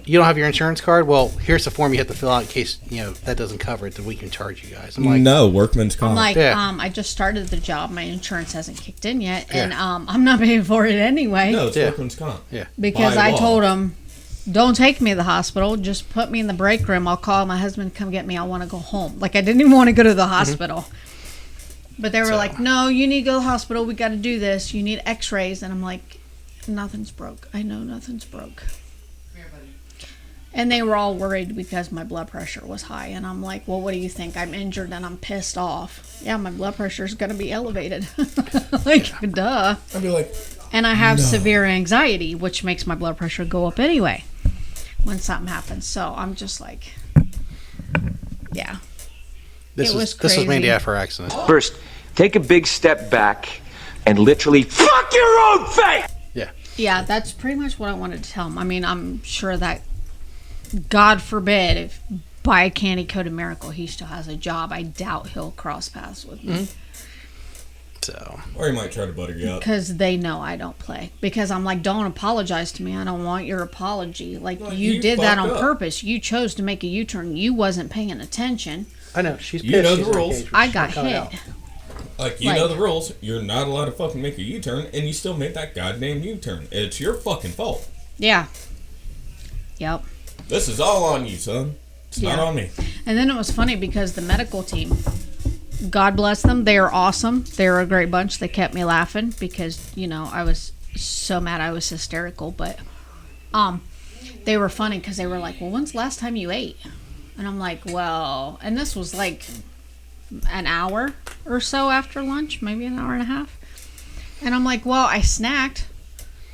you don't have your insurance card? Well, here's the form you have to fill out in case, that doesn't cover it, then we can charge you guys. I'm like, no, workman's comp. I'm like, I just started the job. My insurance hasn't kicked in yet, and I'm not paying for it anyway. No, it's workman's comp. Yeah. Because By I law. told them, don't take me to the hospital. Just put me in the break room. I'll call my husband to come get me. I want to go home. Like, I didn't even want to go to the hospital. But they were like, no, you need to go to the hospital. We got to do this. You need x-rays. And I'm like, nothing's broke. I know nothing's broke. And they were all worried because my blood pressure was high. And I'm like, well, what do you think? I'm injured and I'm pissed off. Yeah, my blood pressure is going to be elevated. Like, duh. I'd be like, and I have severe anxiety, which makes my blood pressure go up anyway when something happens. So I'm just like, yeah. This was crazy. Mandy after her accident. First, take a big step back and literally fuck your own face! Yeah. Yeah, that's pretty much what I wanted to tell him. I mean, I'm sure that, God forbid, if by a candy coated miracle he still has a job, I doubt he'll cross paths with me. Mm-hmm. So. or he might try to butter you up. Because they know I don't play. Because I'm like, don't apologize to me. I don't want your apology. Like, Well, you you did that on fucked up. purpose. You chose to make a U-turn. You wasn't paying attention. I know, she's pissed. You know She's the rules. engaged. I She's got not coming hit. out. Like, you know the rules. You're not allowed to fucking make a U-turn, and you still made that goddamn U-turn. It's your fucking fault. Yeah. Yep. This is all on you, son. It's not on me. And then it was funny because the medical team, God bless them, they are awesome. They're a great bunch. They kept me laughing because, I was so mad. I was hysterical. But they were funny because they were like, well, when's the last time you ate? And I'm like, well, and this was like an hour or so after lunch, maybe an hour and a half. And I'm like, well, I snacked.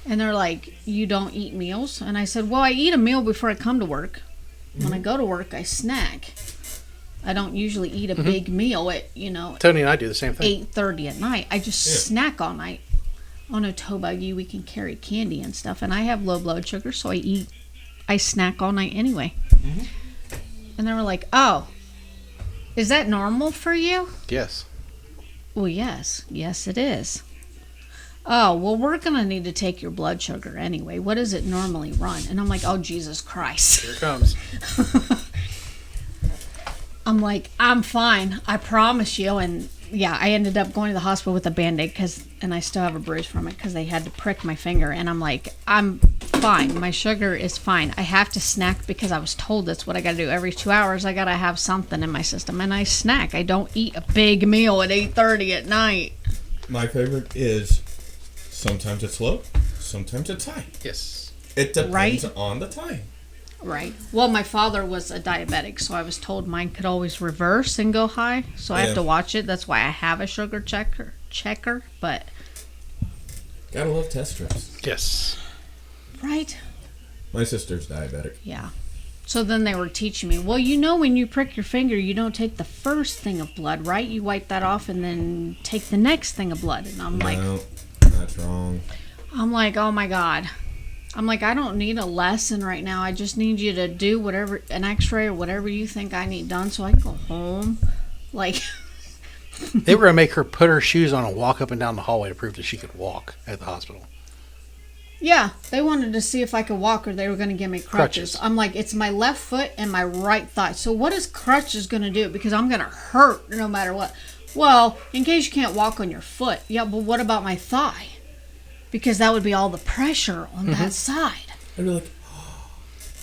And they're like, you don't eat meals? And I said, well, I eat a meal before I come to work. When I go to work, I snack. I don't usually eat a big meal at, Tony and I do the same thing. 8:30 at night. I just snack all night. On a tow buggy, we can carry candy and stuff. And I have low blood sugar, so I snack all night anyway. And they were like, oh, is that normal for you? Yes. Well, yes. Yes, it is. Oh, well, we're going to need to take your blood sugar anyway. What does it normally run? And I'm like, oh, Jesus Christ. Here it comes. I'm like, I'm fine. I promise you. And yeah, I ended up going to the hospital with a Band-Aid and I still have a bruise from it because they had to prick my finger. And I'm like, I'm fine. My sugar is fine. I have to snack because I was told that's what I got to do. Every 2 hours, I got to have something in my system. And I snack. I don't eat a big meal at 8:30 at night. My favorite is sometimes it's low, sometimes it's high. Yes. It depends Right. on the time. Right. Well, my father was a diabetic, so I was told mine could always reverse and go high. So I have Yeah. to watch it. That's why I have a sugar checker. But Gotta love test strips. Yes. right. My sister's diabetic. Yeah. So then they were teaching me, well, when you prick your finger, you don't take the first thing of blood, right? You wipe that off and then take the next thing of blood. And I'm like, No, that's wrong. oh my God. I'm like, I don't need a lesson right now. I just need you to do an x-ray or whatever you think I need done so I can go home. Like, They were going to make her put her shoes on and walk up and down the hallway to prove that she could walk at the hospital. yeah, they wanted to see if I could walk or they were going to give me crutches. I'm like, it's my left foot and my right thigh. So what is crutches going to do? Because I'm going to hurt no matter what. Well, in case you can't walk on your foot. Yeah, but what about my thigh? Because that would be all the pressure on that side. I'd be like,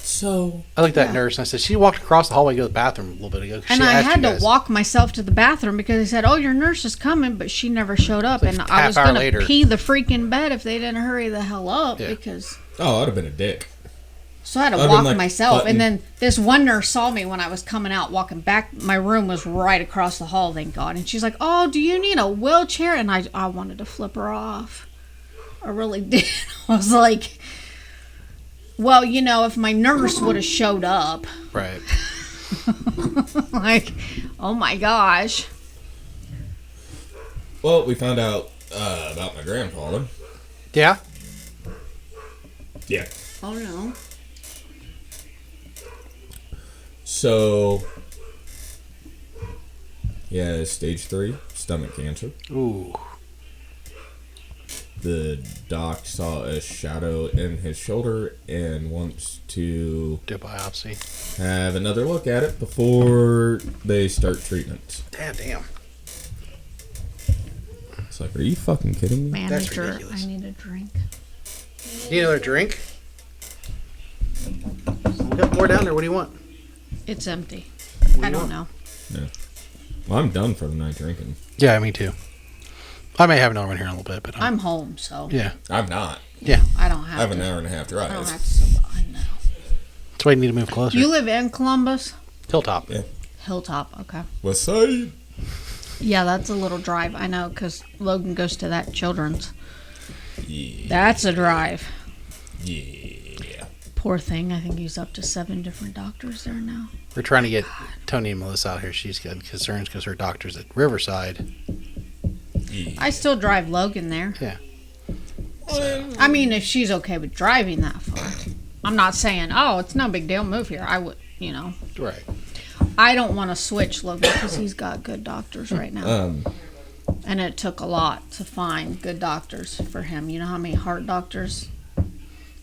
so. I looked at that nurse and I said, she walked across the hallway to go to the bathroom a little bit ago. 'Cause And she I asked had you to guys. walk myself to the bathroom because they said, oh, your nurse is coming, but she never showed up. Like And I was half hour going later. to pee the freaking bed if they didn't hurry the hell up. Yeah. Because Oh, I'd have been a dick. so I had to I've been, walk like, myself. button- And then this one nurse saw me when I was coming out, walking back. My room was right across the hall, thank God. And she's like, oh, do you need a wheelchair? And I wanted to flip her off. I really did. I was like, well, if my nurse would have showed up, Right. like, oh my gosh. Well, we found out about my grandfather. Yeah. Yeah. Oh no. So, he has stage 3 stomach cancer. Ooh. The doc saw a shadow in his shoulder and wants to Do a biopsy. have another look at it before they start treatment. Damn. It's like, are you fucking kidding me? Manager, ridiculous. I need a drink. You need another drink? We got more down there. What do you want? It's empty. do I you don't want? know. Well, I'm done for the night drinking. Yeah, me too. I may have another one here in a little bit, but I'm home, so yeah. I'm not. I don't have I have to. an hour and a half drive. I don't have to. I know. That's why you need to move closer. You live in Columbus? Hilltop. Yeah. Hilltop, okay. West side. Yeah, that's a little drive. I know, because Logan goes to that children's. Yeah. That's a drive. Yeah. Poor thing. I think he's up to 7 different doctors there now. We're trying to get Tony and Melissa out here. She's got concerns because her doctor's at Riverside. I still drive Logan there. Yeah. I mean, if she's okay with driving that far. I'm not saying, oh, it's no big deal, move here. I would, Right. I don't want to switch Logan because he's got good doctors right now. And it took a lot to find good doctors for him. You know how many heart doctors?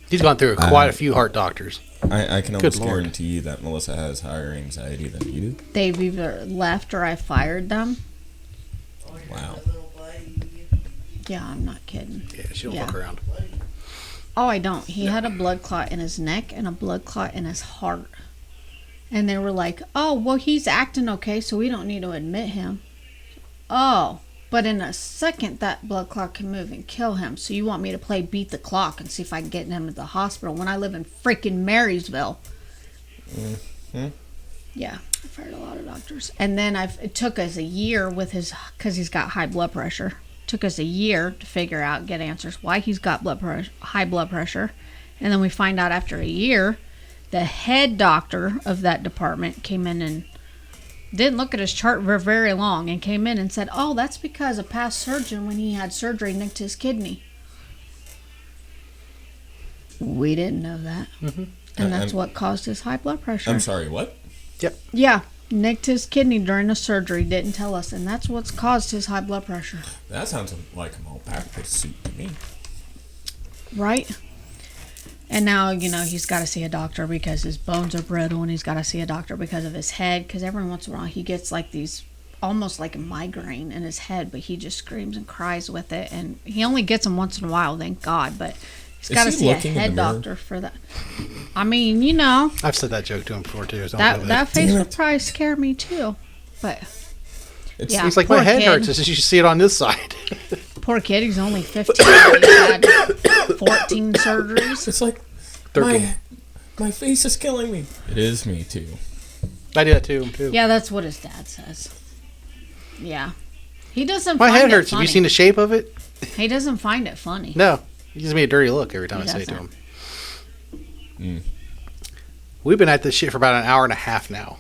He's gone through quite a few heart doctors. I can almost Lord. guarantee you that Melissa has higher anxiety than you do. They've either left or I fired them. Wow. Yeah, I'm not kidding. Yeah, she don't Yeah. fuck around. Oh, I don't. He had a blood clot in his neck and a blood clot in his heart. And they were like, oh, well, he's acting okay, so we don't need to admit him. Oh, but in a second, that blood clot can move and kill him. So you want me to play beat the clock and see if I can get him to the hospital when I live in freaking Marysville. Yeah, I've heard a lot of doctors. And then it took us a year with because he's got high blood pressure. Took us a year to figure out, get answers why he's got high blood pressure. And then we find out after a year, the head doctor of that department came in and didn't look at his chart for very long and came in and said, oh, that's because a past surgeon, when he had surgery, nicked his kidney. We didn't know that. Mm-hmm. And that's what caused his high blood pressure. I'm sorry, what? Yep. Yeah, nicked his kidney during a surgery, didn't tell us, and that's what's caused his high blood pressure. That sounds like a malpractice suit to me. Right? And now, he's got to see a doctor because his bones are brittle, and he's got to see a doctor because of his head, because every once in a while he gets like these, almost like a migraine in his head, but he just screams and cries with it, and he only gets them once in a while, thank God, but he's got to see a head doctor for that. I mean, I've said that joke to him before, too. So that face would probably scare me, too, but... Yeah, he's like, my head hurts. You should see it on this side. Poor kid, he's only 15. He's had 14 surgeries. It's like, 13. My face is killing me. It is me, too. I do that to him, too. Yeah, that's what his dad says. Yeah. He doesn't my find head it hurts. funny. Have you seen the shape of it? He doesn't find it funny. No. He gives me a dirty look every time I say it to him. We've been at this shit for about an hour and a half now.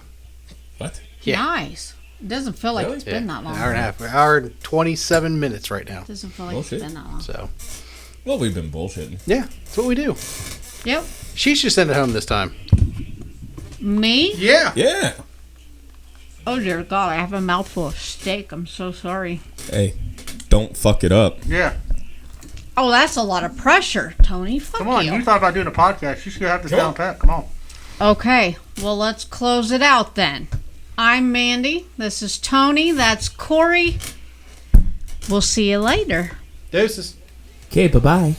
What? Yeah. Nice. It doesn't feel like it's been that long. An hour and a half. An hour and 27 minutes right now. It doesn't feel like it's been that long. So. Well, we've been bullshitting. Yeah, that's what we do. Yep. She should send it home this time. Me? Yeah. Yeah. Oh, dear God. I have a mouthful of steak. I'm so sorry. Hey, don't fuck it up. Yeah. Oh, that's a lot of pressure, Tony. Fuck Come on, you thought about doing a podcast. You should have this down pat. Come on. Okay, well, let's close it out then. I'm Mandy. This is Tony. That's Corey. We'll see you later. Deuces. Okay, bye-bye.